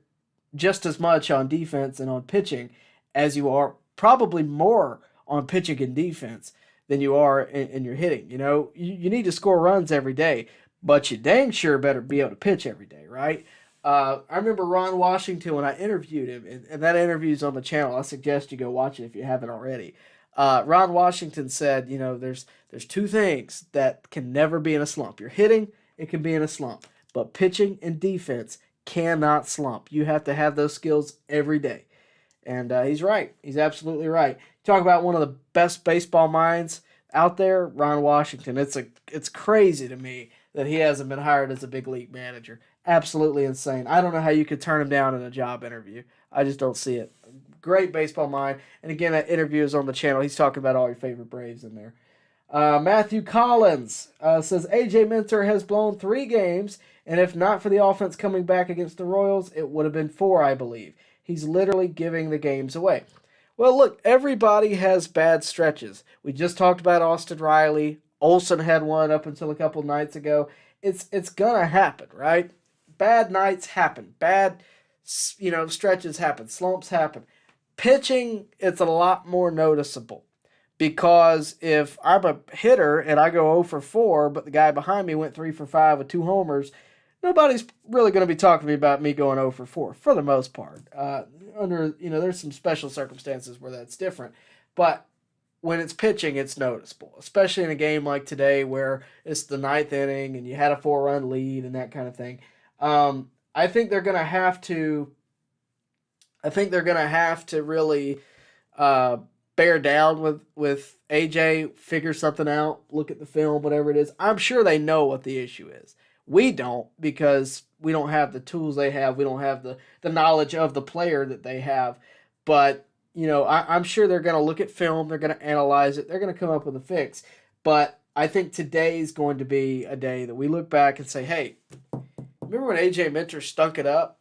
just as much on defense and on pitching as you are, probably more on pitching and defense than you are in your hitting. You need to score runs every day, but you dang sure better be able to pitch every day, right? I remember Ron Washington when I interviewed him, and that interview's on the channel. I suggest you go watch it if you haven't already. Ron Washington said, there's 2 things that can never be in a slump. You're hitting, it can be in a slump, but pitching and defense cannot slump. You have to have those skills every day. And he's right. He's absolutely right. Talk about one of the best baseball minds out there, Ron Washington. It's crazy to me that he hasn't been hired as a big league manager. Absolutely insane. I don't know how you could turn him down in a job interview. I just don't see it. Great baseball mind. And again, that interview is on the channel. He's talking about all your favorite Braves in there. Matthew Collins says, AJ Minter has blown 3 games, and if not for the offense coming back against the Royals, it would have been 4, I believe. He's literally giving the games away. Well, look, everybody has bad stretches. We just talked about Austin Riley. Olsen had one up until a couple nights ago. It's going to happen, right? Bad nights happen. Bad, stretches happen. Slumps happen. Pitching, it's a lot more noticeable. Because if I'm a hitter and I go 0 for 4, but the guy behind me went 3 for 5 with 2 homers, nobody's really going to be talking to me about me going 0 for 4 for the most part. There's some special circumstances where that's different. But when it's pitching, it's noticeable, especially in a game like today where it's the 9th inning and you had a 4-run lead and that kind of thing. I think they're going to have to. I think they're going to have to really bear down with AJ, figure something out, look at the film, whatever it is. I'm sure they know what the issue is. We don't, because we don't have the tools they have. We don't have the knowledge of the player that they have. But, I'm sure they're going to look at film. They're going to analyze it. They're going to come up with a fix. But I think today is going to be a day that we look back and say, hey, remember when AJ Minter stunk it up?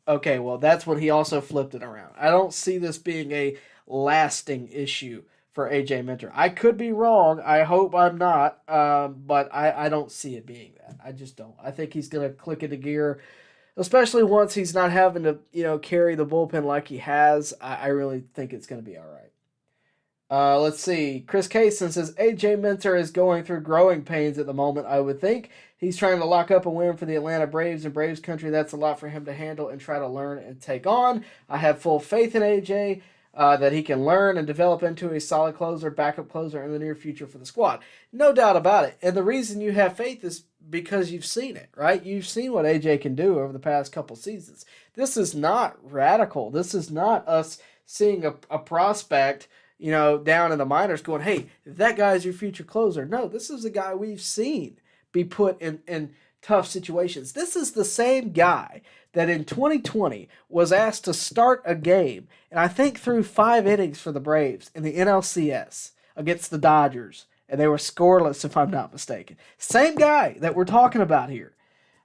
Okay, well, that's when he also flipped it around. I don't see this being a lasting issue for AJ Minter. I could be wrong. I hope I'm not, but I don't see it being that. I just don't. I think he's going to click into gear, especially once he's not having to carry the bullpen like he has. I really think it's going to be all right. Let's see. Chris Kaysen says, AJ Minter is going through growing pains at the moment, I would think. He's trying to lock up a win for the Atlanta Braves and Braves country. That's a lot for him to handle and try to learn and take on. I have full faith in AJ. That he can learn and develop into a solid closer, backup closer in the near future for the squad. No doubt about it. And the reason you have faith is because you've seen it, right? You've seen what AJ can do over the past couple seasons. This is not radical. This is not us seeing a prospect, down in the minors going, hey, that guy's your future closer. No, this is a guy we've seen be put in tough situations. This is the same guy that in 2020 was asked to start a game, and I think threw 5 innings for the Braves in the NLCS against the Dodgers, and they were scoreless if I'm not mistaken. Same guy that we're talking about here.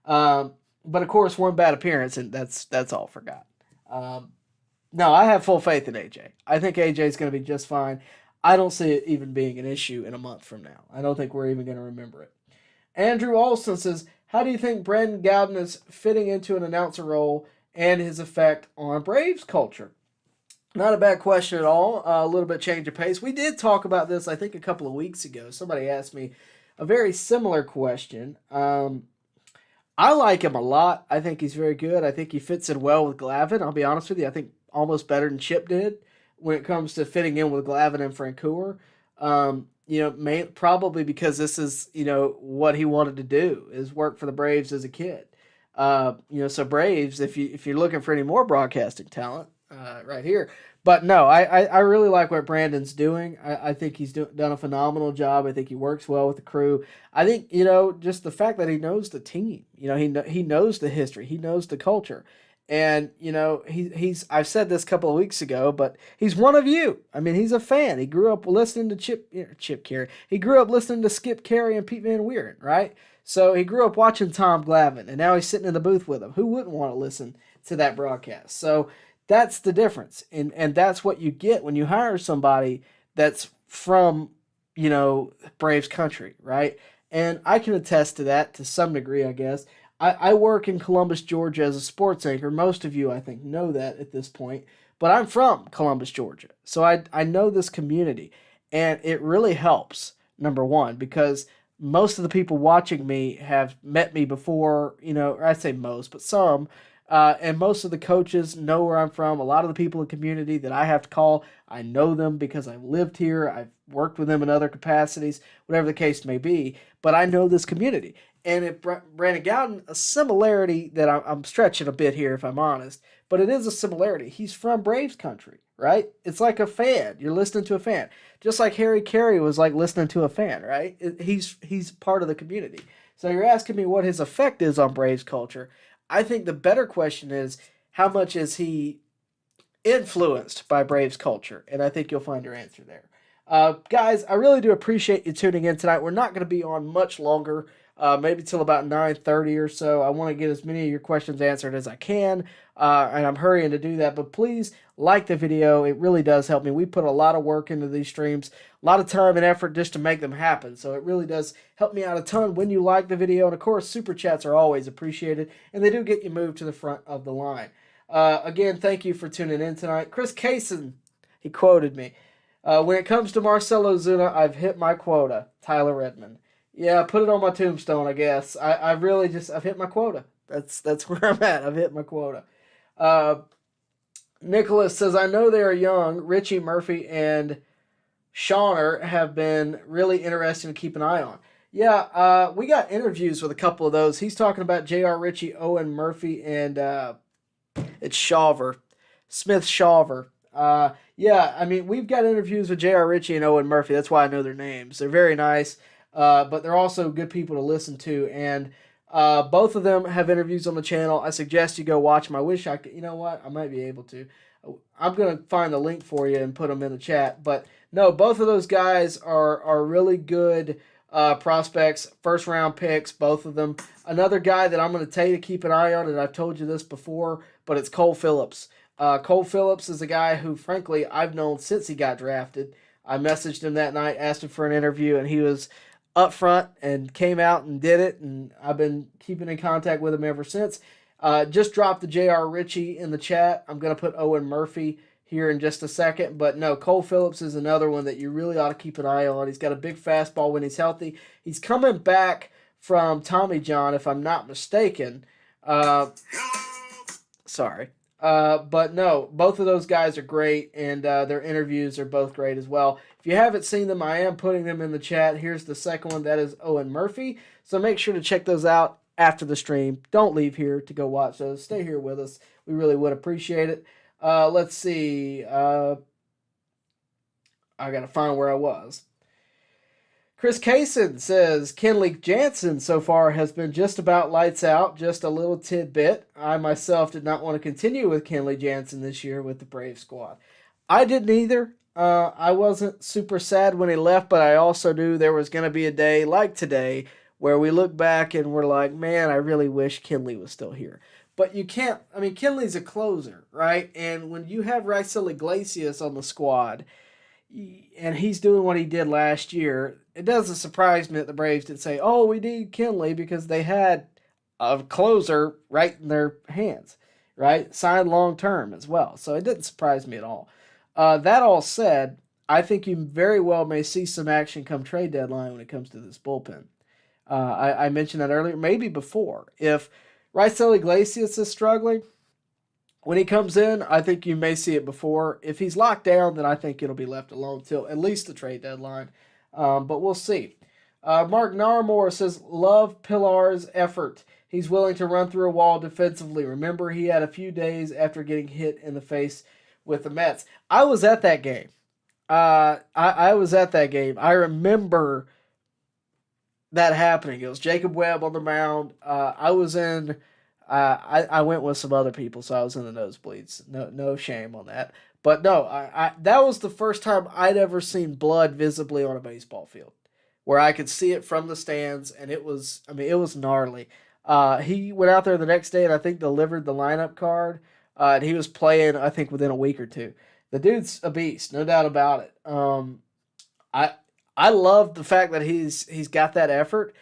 But of course, one bad appearance, and that's all forgot. No, I have full faith in AJ. I think AJ is going to be just fine. I don't see it even being an issue in a month from now. I don't think we're even going to remember it. Andrew Olson says, how do you think Brandon Gowden is fitting into an announcer role and his effect on Braves culture? Not a bad question at all. A little bit change of pace. We did talk about this, I think, a couple of weeks ago. Somebody asked me a very similar question. I like him a lot. I think he's very good. I think he fits in well with Glavine. I'll be honest with you. I think almost better than Chip did when it comes to fitting in with Glavine and Francoeur. Probably because this is, what he wanted to do, is work for the Braves as a kid. So Braves, if you're looking for any more broadcasting talent, right here. But no, I really like what Brandon's doing. I think he's done a phenomenal job. I think he works well with the crew. I think, just the fact that he knows the team, he knows the history, he knows the culture. And, he's, I've said this a couple of weeks ago, but he's one of you. I mean, he's a fan. He grew up listening to Chip Carey. He grew up listening to Skip Carey and Pete Van Wieren, right? So he grew up watching Tom Glavine, and now he's sitting in the booth with him. Who wouldn't want to listen to that broadcast? So that's the difference. And that's what you get when you hire somebody that's from, Braves country, right? And I can attest to that to some degree, I guess. I work in Columbus, Georgia as a sports anchor. Most of you, I think, know that at this point. But I'm from Columbus, Georgia. So I know this community. And it really helps, number one, because most of the people watching me have met me before, or I say most, but some. And most of the coaches know where I'm from. A lot of the people in the community that I have to call, I know them because I've lived here. I've worked with them in other capacities, whatever the case may be. But I know this community. And it Brandon Gowton, a similarity that I'm stretching a bit here if I'm honest, but it is a similarity. He's from Braves country, right? It's like a fan. You're listening to a fan. Just like Harry Carey was like listening to a fan, right? He's part of the community. So you're asking me what his effect is on Braves culture. I think the better question is, how much is he influenced by Braves culture? And I think you'll find your answer there. Guys, I really do appreciate you tuning in tonight. We're not going to be on much longer, maybe till about 9:30 or so. I want to get as many of your questions answered as I can, and I'm hurrying to do that. But please like the video. It really does help me. We put a lot of work into these streams, a lot of time and effort just to make them happen. So it really does help me out a ton when you like the video. And, of course, super chats are always appreciated, and they do get you moved to the front of the line. Again, thank you for tuning in tonight. Chris Kaysen, he quoted me. When it comes to Marcell Ozuna, I've hit my quota. Tyler Redmond. Yeah, put it on my tombstone, I guess. I've hit my quota. That's where I'm at. I've hit my quota. Nicholas says, I know they are young. Richie Murphy and Shawner have been really interesting to keep an eye on. Yeah, we got interviews with a couple of those. He's talking about J.R. Richie, Owen Murphy, and it's Shawver. Smith Shawver. Yeah, I mean, we've got interviews with J.R. Richie and Owen Murphy. That's why I know their names. They're very nice, but they're also good people to listen to. And both of them have interviews on the channel. I suggest you go watch them. I wish I could. You know what? I might be able to. I'm going to find the link for you and put them in the chat. But no, both of those guys are really good prospects, first-round picks, both of them. Another guy that I'm going to tell you to keep an eye on, and I've told you this before, but it's Cole Phillips. Cole Phillips is a guy who, frankly, I've known since he got drafted. I messaged him that night, asked him for an interview, and he was up front and came out and did it, and I've been keeping in contact with him ever since. Just dropped the J.R. Richie in the chat. I'm going to put Owen Murphy here in just a second, but no, Cole Phillips is another one that you really ought to keep an eye on. He's got a big fastball when he's healthy. He's coming back from Tommy John, if I'm not mistaken. Sorry. But no, both of those guys are great, and their interviews are both great as well. If you haven't seen them, I am putting them in the chat. Here's the second one. That is Owen Murphy. So make sure to check those out after the stream. Don't leave here to go watch those. Stay here with us. We really would appreciate it. Let's see. I got to find where I was. Chris Kaysen says, Kenley Jansen so far has been just about lights out, just a little tidbit. I myself did not want to continue with Kenley Jansen this year with the Brave squad. I didn't either. I wasn't super sad when he left, but I also knew there was going to be a day like today where we look back and we're like, man, I really wish Kenley was still here. But you can't, I mean, Kenley's a closer, right? And when you have Raisel Iglesias on the squad, and he's doing what he did last year, it doesn't surprise me that the Braves did say, oh, we need Kenley, because they had a closer right in their hands, right? Signed long-term as well. So it didn't surprise me at all. That all said, I think you very well may see some action come trade deadline when it comes to this bullpen. I mentioned that earlier, maybe before. If Raisel Iglesias is struggling, when he comes in, I think you may see it before. If he's locked down, then I think it'll be left alone till at least the trade deadline. But we'll see. Mark Narmore says, love Pilar's effort. He's willing to run through a wall defensively. Remember, he had a few days after getting hit in the face with the Mets. I was at that game. I was at that game. I remember that happening. It was Jacob Webb on the mound. I was in. I went with some other people, so I was in the nosebleeds. No shame on that. But no, that was the first time I'd ever seen blood visibly on a baseball field, where I could see it from the stands, and it was gnarly. He went out there the next day and I think delivered the lineup card, and he was playing, I think, within a week or two. The dude's a beast, no doubt about it. I love the fact that he's got that effort.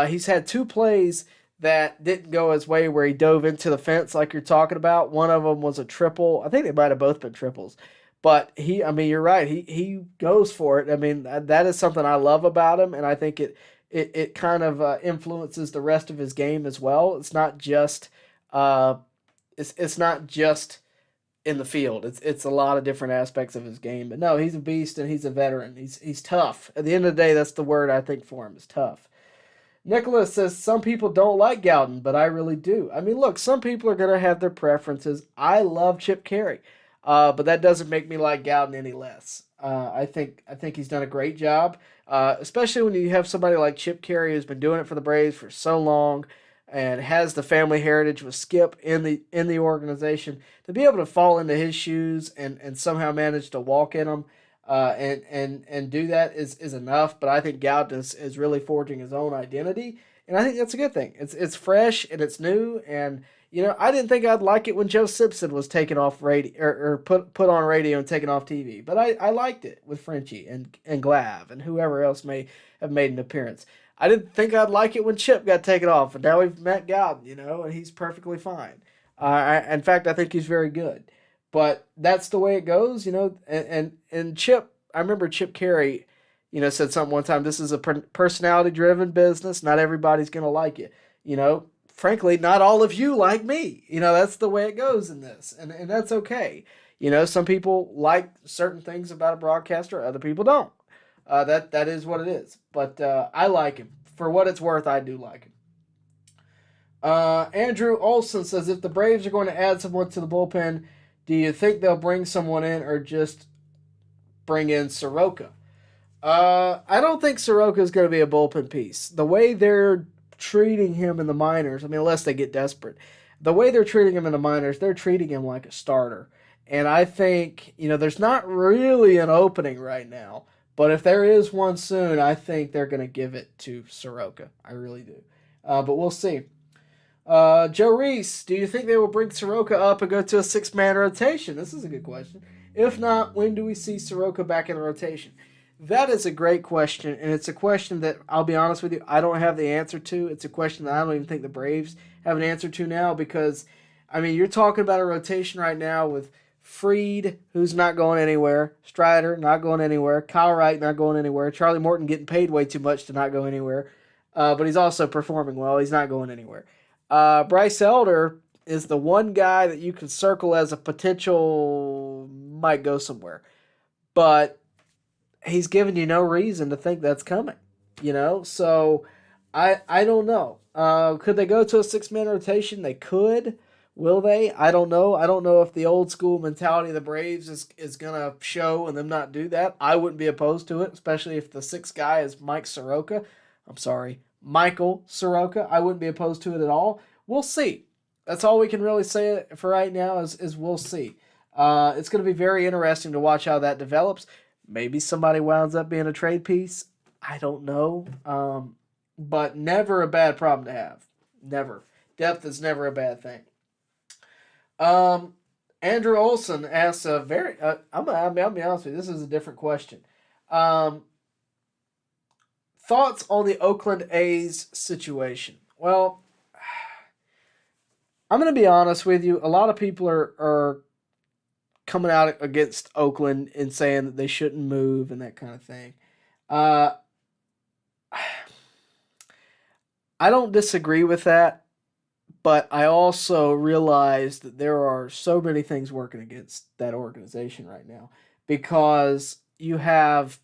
He's had 2 plays that didn't go his way where he dove into the fence like you're talking about. One of them was a triple. I think they might have both been triples. But you're right. He goes for it. I mean, that is something I love about him, and I think it kind of influences the rest of his game as well. It's not just it's not just in the field. It's a lot of different aspects of his game. But no, he's a beast and he's a veteran. He's tough. At the end of the day, that's the word I think for him, is tough. Nicholas says, some people don't like Gowton, but I really do. I mean, look, some people are going to have their preferences. I love Chip Carey, but that doesn't make me like Gowton any less. I think he's done a great job, especially when you have somebody like Chip Carey who's been doing it for the Braves for so long and has the family heritage with Skip in the organization. To be able to fall into his shoes and somehow manage to walk in them, and do that is enough. But I think Gowton is really forging his own identity, and I think that's a good thing. It's fresh and it's new, and I didn't think I'd like it when Joe Simpson was taken off radio or put on radio and taken off TV, but I liked it with Frenchie and Glav and whoever else may have made an appearance. I didn't think I'd like it when Chip got taken off, and now we've met Gowton, and he's perfectly fine. In fact, I think he's very good. But that's the way it goes, and Chip, I remember Chip Carey, said something one time, this is a personality-driven business. Not everybody's going to like it. Frankly, not all of you like me. That's the way it goes in this, and that's okay. Some people like certain things about a broadcaster, other people don't. That is what it is. But I like him. For what it's worth, I do like him. Andrew Olson says, if the Braves are going to add someone to the bullpen, do you think they'll bring someone in or just bring in Soroka? I don't think Soroka is going to be a bullpen piece. The way they're treating him in the minors, unless they get desperate, the way they're treating him in the minors, they're treating him like a starter. And I think, there's not really an opening right now. But if there is one soon, I think they're going to give it to Soroka. I really do. But we'll see. Joe Reese, do you think they will bring Soroka up and go to a 6-man rotation? This is a good question. If not, when do we see Soroka back in the rotation? That is a great question, and it's a question that, I'll be honest with you, I don't have the answer to. It's a question that I don't even think the Braves have an answer to now because, you're talking about a rotation right now with Fried, who's not going anywhere, Strider, not going anywhere, Kyle Wright, not going anywhere, Charlie Morton getting paid way too much to not go anywhere, but he's also performing well. He's not going anywhere. Bryce Elder is the one guy that you can circle as a potential might go somewhere. But he's given you no reason to think that's coming, So I don't know. Could they go to a 6-man rotation? They could. Will they? I don't know. I don't know if the old school mentality of the Braves is going to show and them not do that. I wouldn't be opposed to it, especially if the 6th guy is Michael Soroka. I wouldn't be opposed to it at all. We'll see. That's all we can really say for right now is we'll see. It's going to be very interesting to watch how that develops. Maybe somebody winds up being a trade piece. I don't know. But never a bad problem to have. Never. Depth is never a bad thing. Andrew Olson asks a very... I'll be honest with you. This is a different question. Thoughts on the Oakland A's situation? Well, I'm going to be honest with you. A lot of people are coming out against Oakland and saying that they shouldn't move and that kind of thing. I don't disagree with that, but I also realize that there are so many things working against that organization right now because you have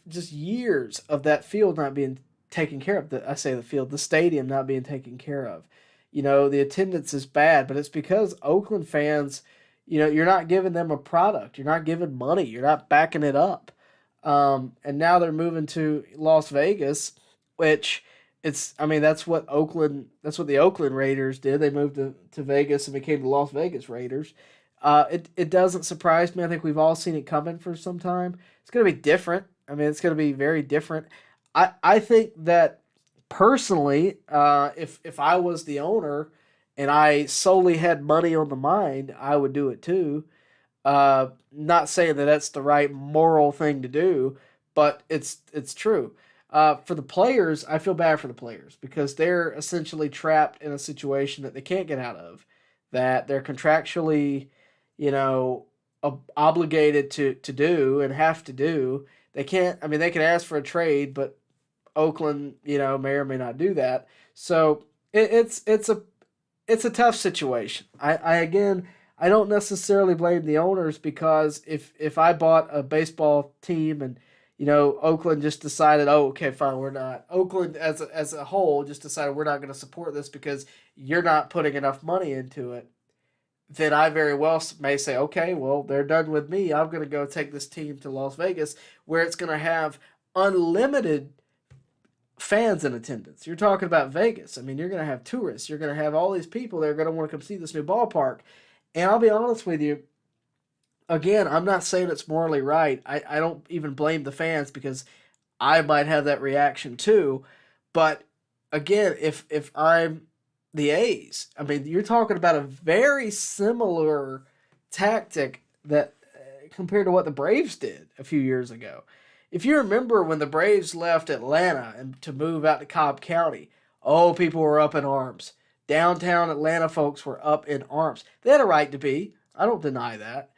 just years of that field not being taken care of. The stadium not being taken care of. The attendance is bad, but it's because Oakland fans, you're not giving them a product. You're not giving money. You're not backing it up. And now they're moving to Las Vegas, which that's what the Oakland Raiders did. They moved to Vegas and became the Las Vegas Raiders. It doesn't surprise me. I think we've all seen it coming for some time. It's going to be different. It's going to be very different. I think that personally, if I was the owner and I solely had money on the mind, I would do it too. Not saying that that's the right moral thing to do, but it's true. For the players, I feel bad for the players because they're essentially trapped in a situation that they can't get out of, that they're contractually, obligated to do and have to do. They can't. They can ask for a trade, but Oakland, may or may not do that. So it's a tough situation. I don't necessarily blame the owners because if I bought a baseball team and Oakland just decided, oh, okay, fine, we're not. Oakland as a whole just decided we're not going to support this because you're not putting enough money into it, then I very well may say, okay, well, they're done with me. I'm going to go take this team to Las Vegas where it's going to have unlimited fans in attendance. You're talking about Vegas. You're going to have tourists. You're going to have all these people that are going to want to come see this new ballpark. And I'll be honest with you, again, I'm not saying it's morally right. I don't even blame the fans because I might have that reaction too. But again, if I'm the A's, you're talking about a very similar tactic that compared to what the Braves did a few years ago. If you remember when the Braves left Atlanta and to move out to Cobb County, people were up in arms. Downtown Atlanta folks were up in arms. They had a right to be. I don't deny that.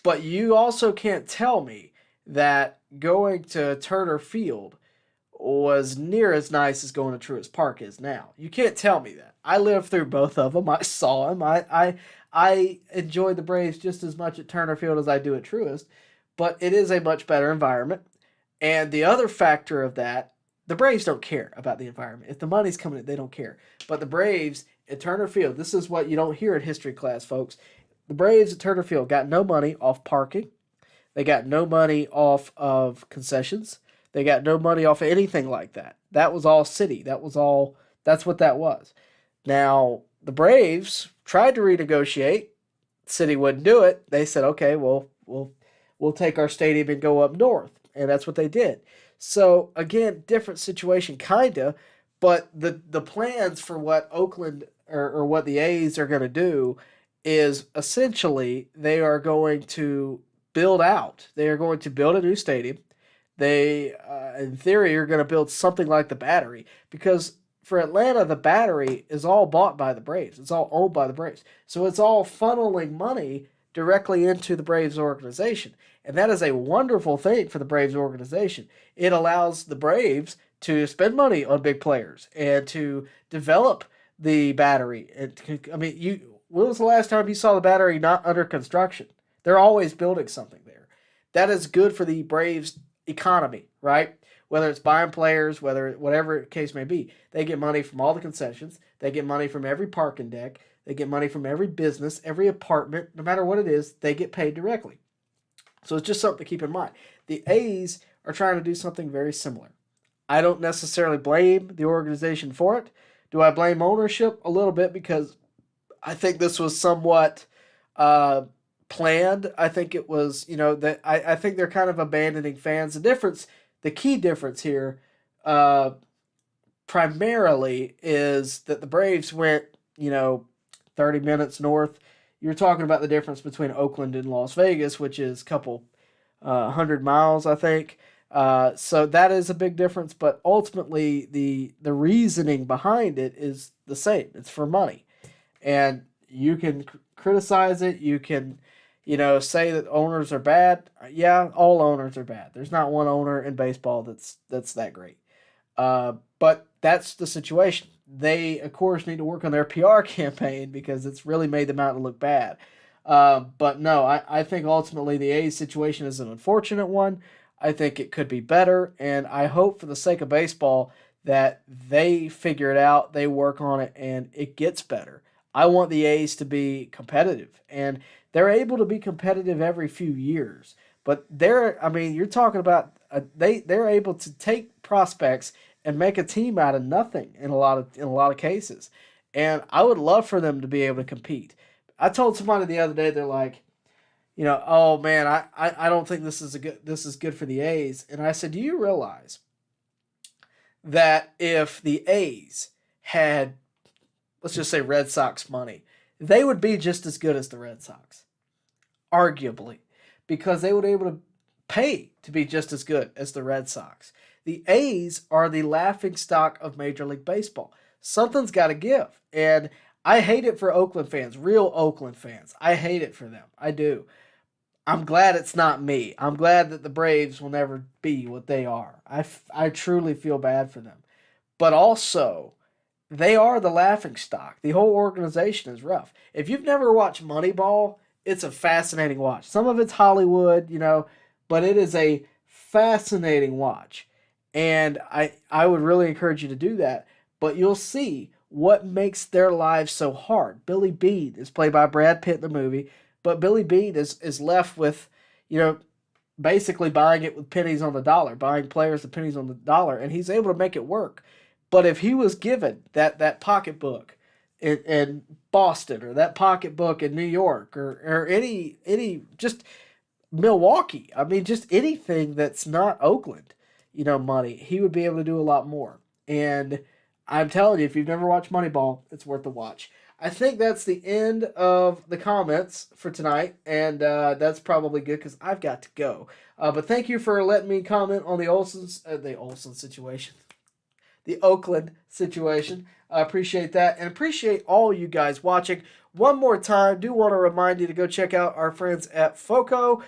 But you also can't tell me that going to Turner Field was near as nice as going to Truist Park is now. You can't tell me that. I lived through both of them. I saw them. I enjoyed the Braves just as much at Turner Field as I do at Truist. But it is a much better environment. And the other factor of that, the Braves don't care about the environment. If the money's coming in, they don't care. But the Braves at Turner Field, this is what you don't hear in history class, folks. The Braves at Turner Field got no money off parking. They got no money off of concessions. They got no money off of anything like that. That was all city. That's what that was. Now, the Braves tried to renegotiate. City wouldn't do it. They said, okay, well, we'll take our stadium and go up north. And that's what they did. So, again, different situation, kind of. But the plans for what Oakland or what the A's are going to do is essentially they are going to build out. They are going to build a new stadium. They, in theory, are going to build something like the Battery. Because for Atlanta, the Battery is all bought by the Braves. It's all owned by the Braves. So it's all funneling money directly into the Braves organization. And that is a wonderful thing for the Braves organization. It allows the Braves to spend money on big players and to develop the Battery. When was the last time you saw the Battery not under construction? They're always building something there. That is good for the Braves economy, right? Whether it's buying players, whatever the case may be. They get money from all the concessions. They get money from every parking deck. They get money from every business, every apartment. No matter what it is, they get paid directly. So it's just something to keep in mind. The A's are trying to do something very similar. I don't necessarily blame the organization for it. Do I blame ownership? A little bit, because I think this was somewhat planned. I think it was, that I think they're kind of abandoning fans. The key difference here primarily is that the Braves went, 30 minutes north. You're talking about the difference between Oakland and Las Vegas, which is a couple 100 miles, I think. So that is a big difference, but ultimately the reasoning behind it is the same. It's for money. And you can criticize it. You can, say that owners are bad. Yeah, all owners are bad. There's not one owner in baseball that's that great. But that's the situation. They, of course, need to work on their PR campaign because it's really made them out to look bad. But no, I think ultimately the A's situation is an unfortunate one. I think it could be better, and I hope for the sake of baseball that they figure it out, they work on it, and it gets better. I want the A's to be competitive, and they're able to be competitive every few years. But you're talking about they're able to take prospects and make a team out of nothing in a lot of cases. And I would love for them to be able to compete. I told somebody the other day, they're like, oh man, I don't think this is good for the A's. And I said, do you realize that if the A's had, let's just say, Red Sox money, they would be just as good as the Red Sox, arguably, because they would be able to pay to be just as good as the Red Sox. The A's are the laughing stock of Major League Baseball. Something's got to give. And I hate it for Oakland fans, real Oakland fans. I hate it for them. I do. I'm glad it's not me. I'm glad that the Braves will never be what they are. I truly feel bad for them. But also, they are the laughing stock. The whole organization is rough. If you've never watched Moneyball, it's a fascinating watch. Some of it's Hollywood, but it is a fascinating watch. And I would really encourage you to do that. But you'll see what makes their lives so hard. Billy Beane is played by Brad Pitt in the movie, but Billy Beane is left with, basically buying it with pennies on the dollar, buying players with pennies on the dollar, and he's able to make it work. But if he was given that pocketbook in Boston, or that pocketbook in New York, or any just Milwaukee, just anything that's not Oakland, money, he would be able to do a lot more. And I'm telling you, if you've never watched Moneyball, it's worth the watch. I think that's the end of the comments for tonight, and that's probably good because I've got to go. But thank you for letting me comment on the Olsen situation, the Oakland situation. I appreciate that, and appreciate all you guys watching. One more time, do want to remind you to go check out our friends at FOCO.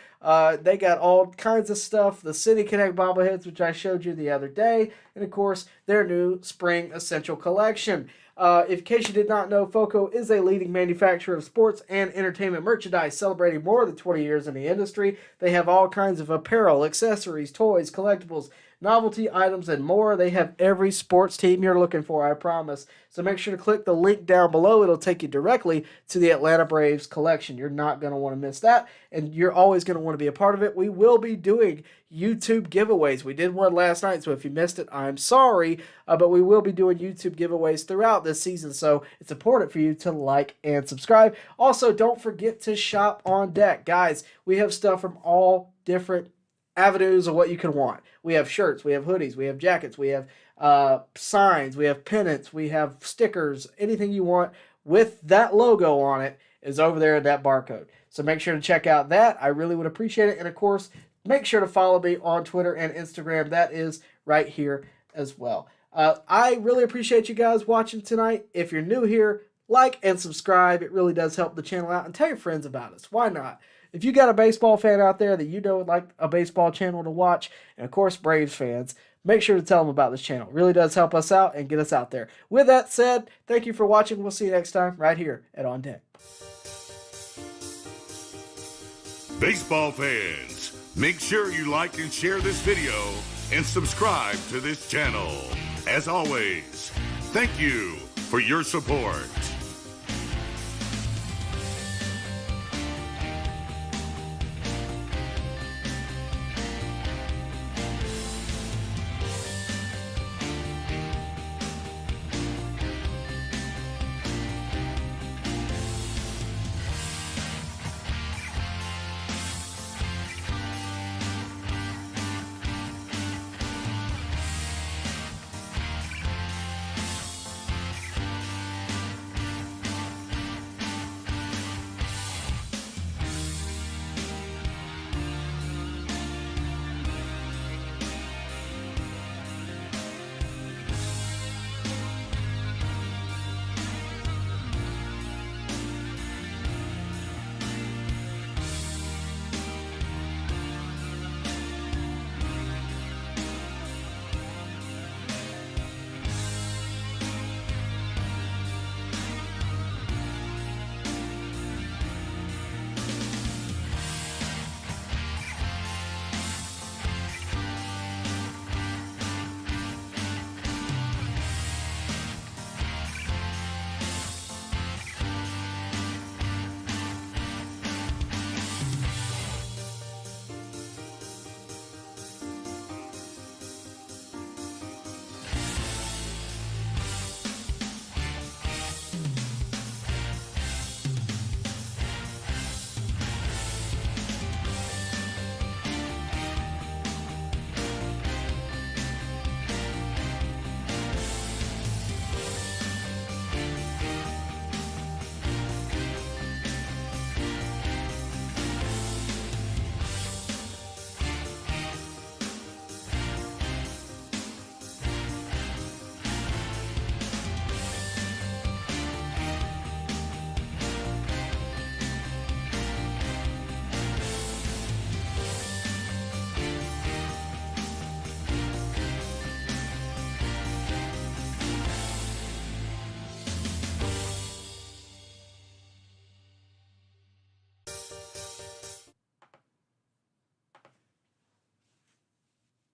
They got all kinds of stuff. The City Connect bobbleheads, which I showed you the other day. And, of course, their new Spring Essential Collection. In case you did not know, FOCO is a leading manufacturer of sports and entertainment merchandise, celebrating more than 20 years in the industry. They have all kinds of apparel, accessories, toys, collectibles, novelty items, and more. They have every sports team you're looking for, I promise. So make sure to click the link down below. It'll take you directly to the Atlanta Braves collection. You're not going to want to miss that, and you're always going to want to be a part of it. We will be doing YouTube giveaways. We did one last night, so if you missed it, I'm sorry, but we will be doing YouTube giveaways throughout this season, so it's important for you to like and subscribe. Also, don't forget to shop on deck. Guys, we have stuff from all different avenues of what you can want. We have shirts, we have hoodies, we have jackets, we have signs, we have pennants, we have stickers. Anything you want with that logo on it is over there in that barcode. So make sure to check out that. I really would appreciate it. And of course, make sure to follow me on Twitter and Instagram. That is right here as well. I really appreciate you guys watching tonight. If you're new here, like and subscribe. It really does help the channel out. And tell your friends about us. Why not? If you got a baseball fan out there that would like a baseball channel to watch, and of course Braves fans, make sure to tell them about this channel. It really does help us out and get us out there. With that said, thank you for watching. We'll see you next time right here at On Deck. Baseball fans, make sure you like and share this video and subscribe to this channel. As always, thank you for your support.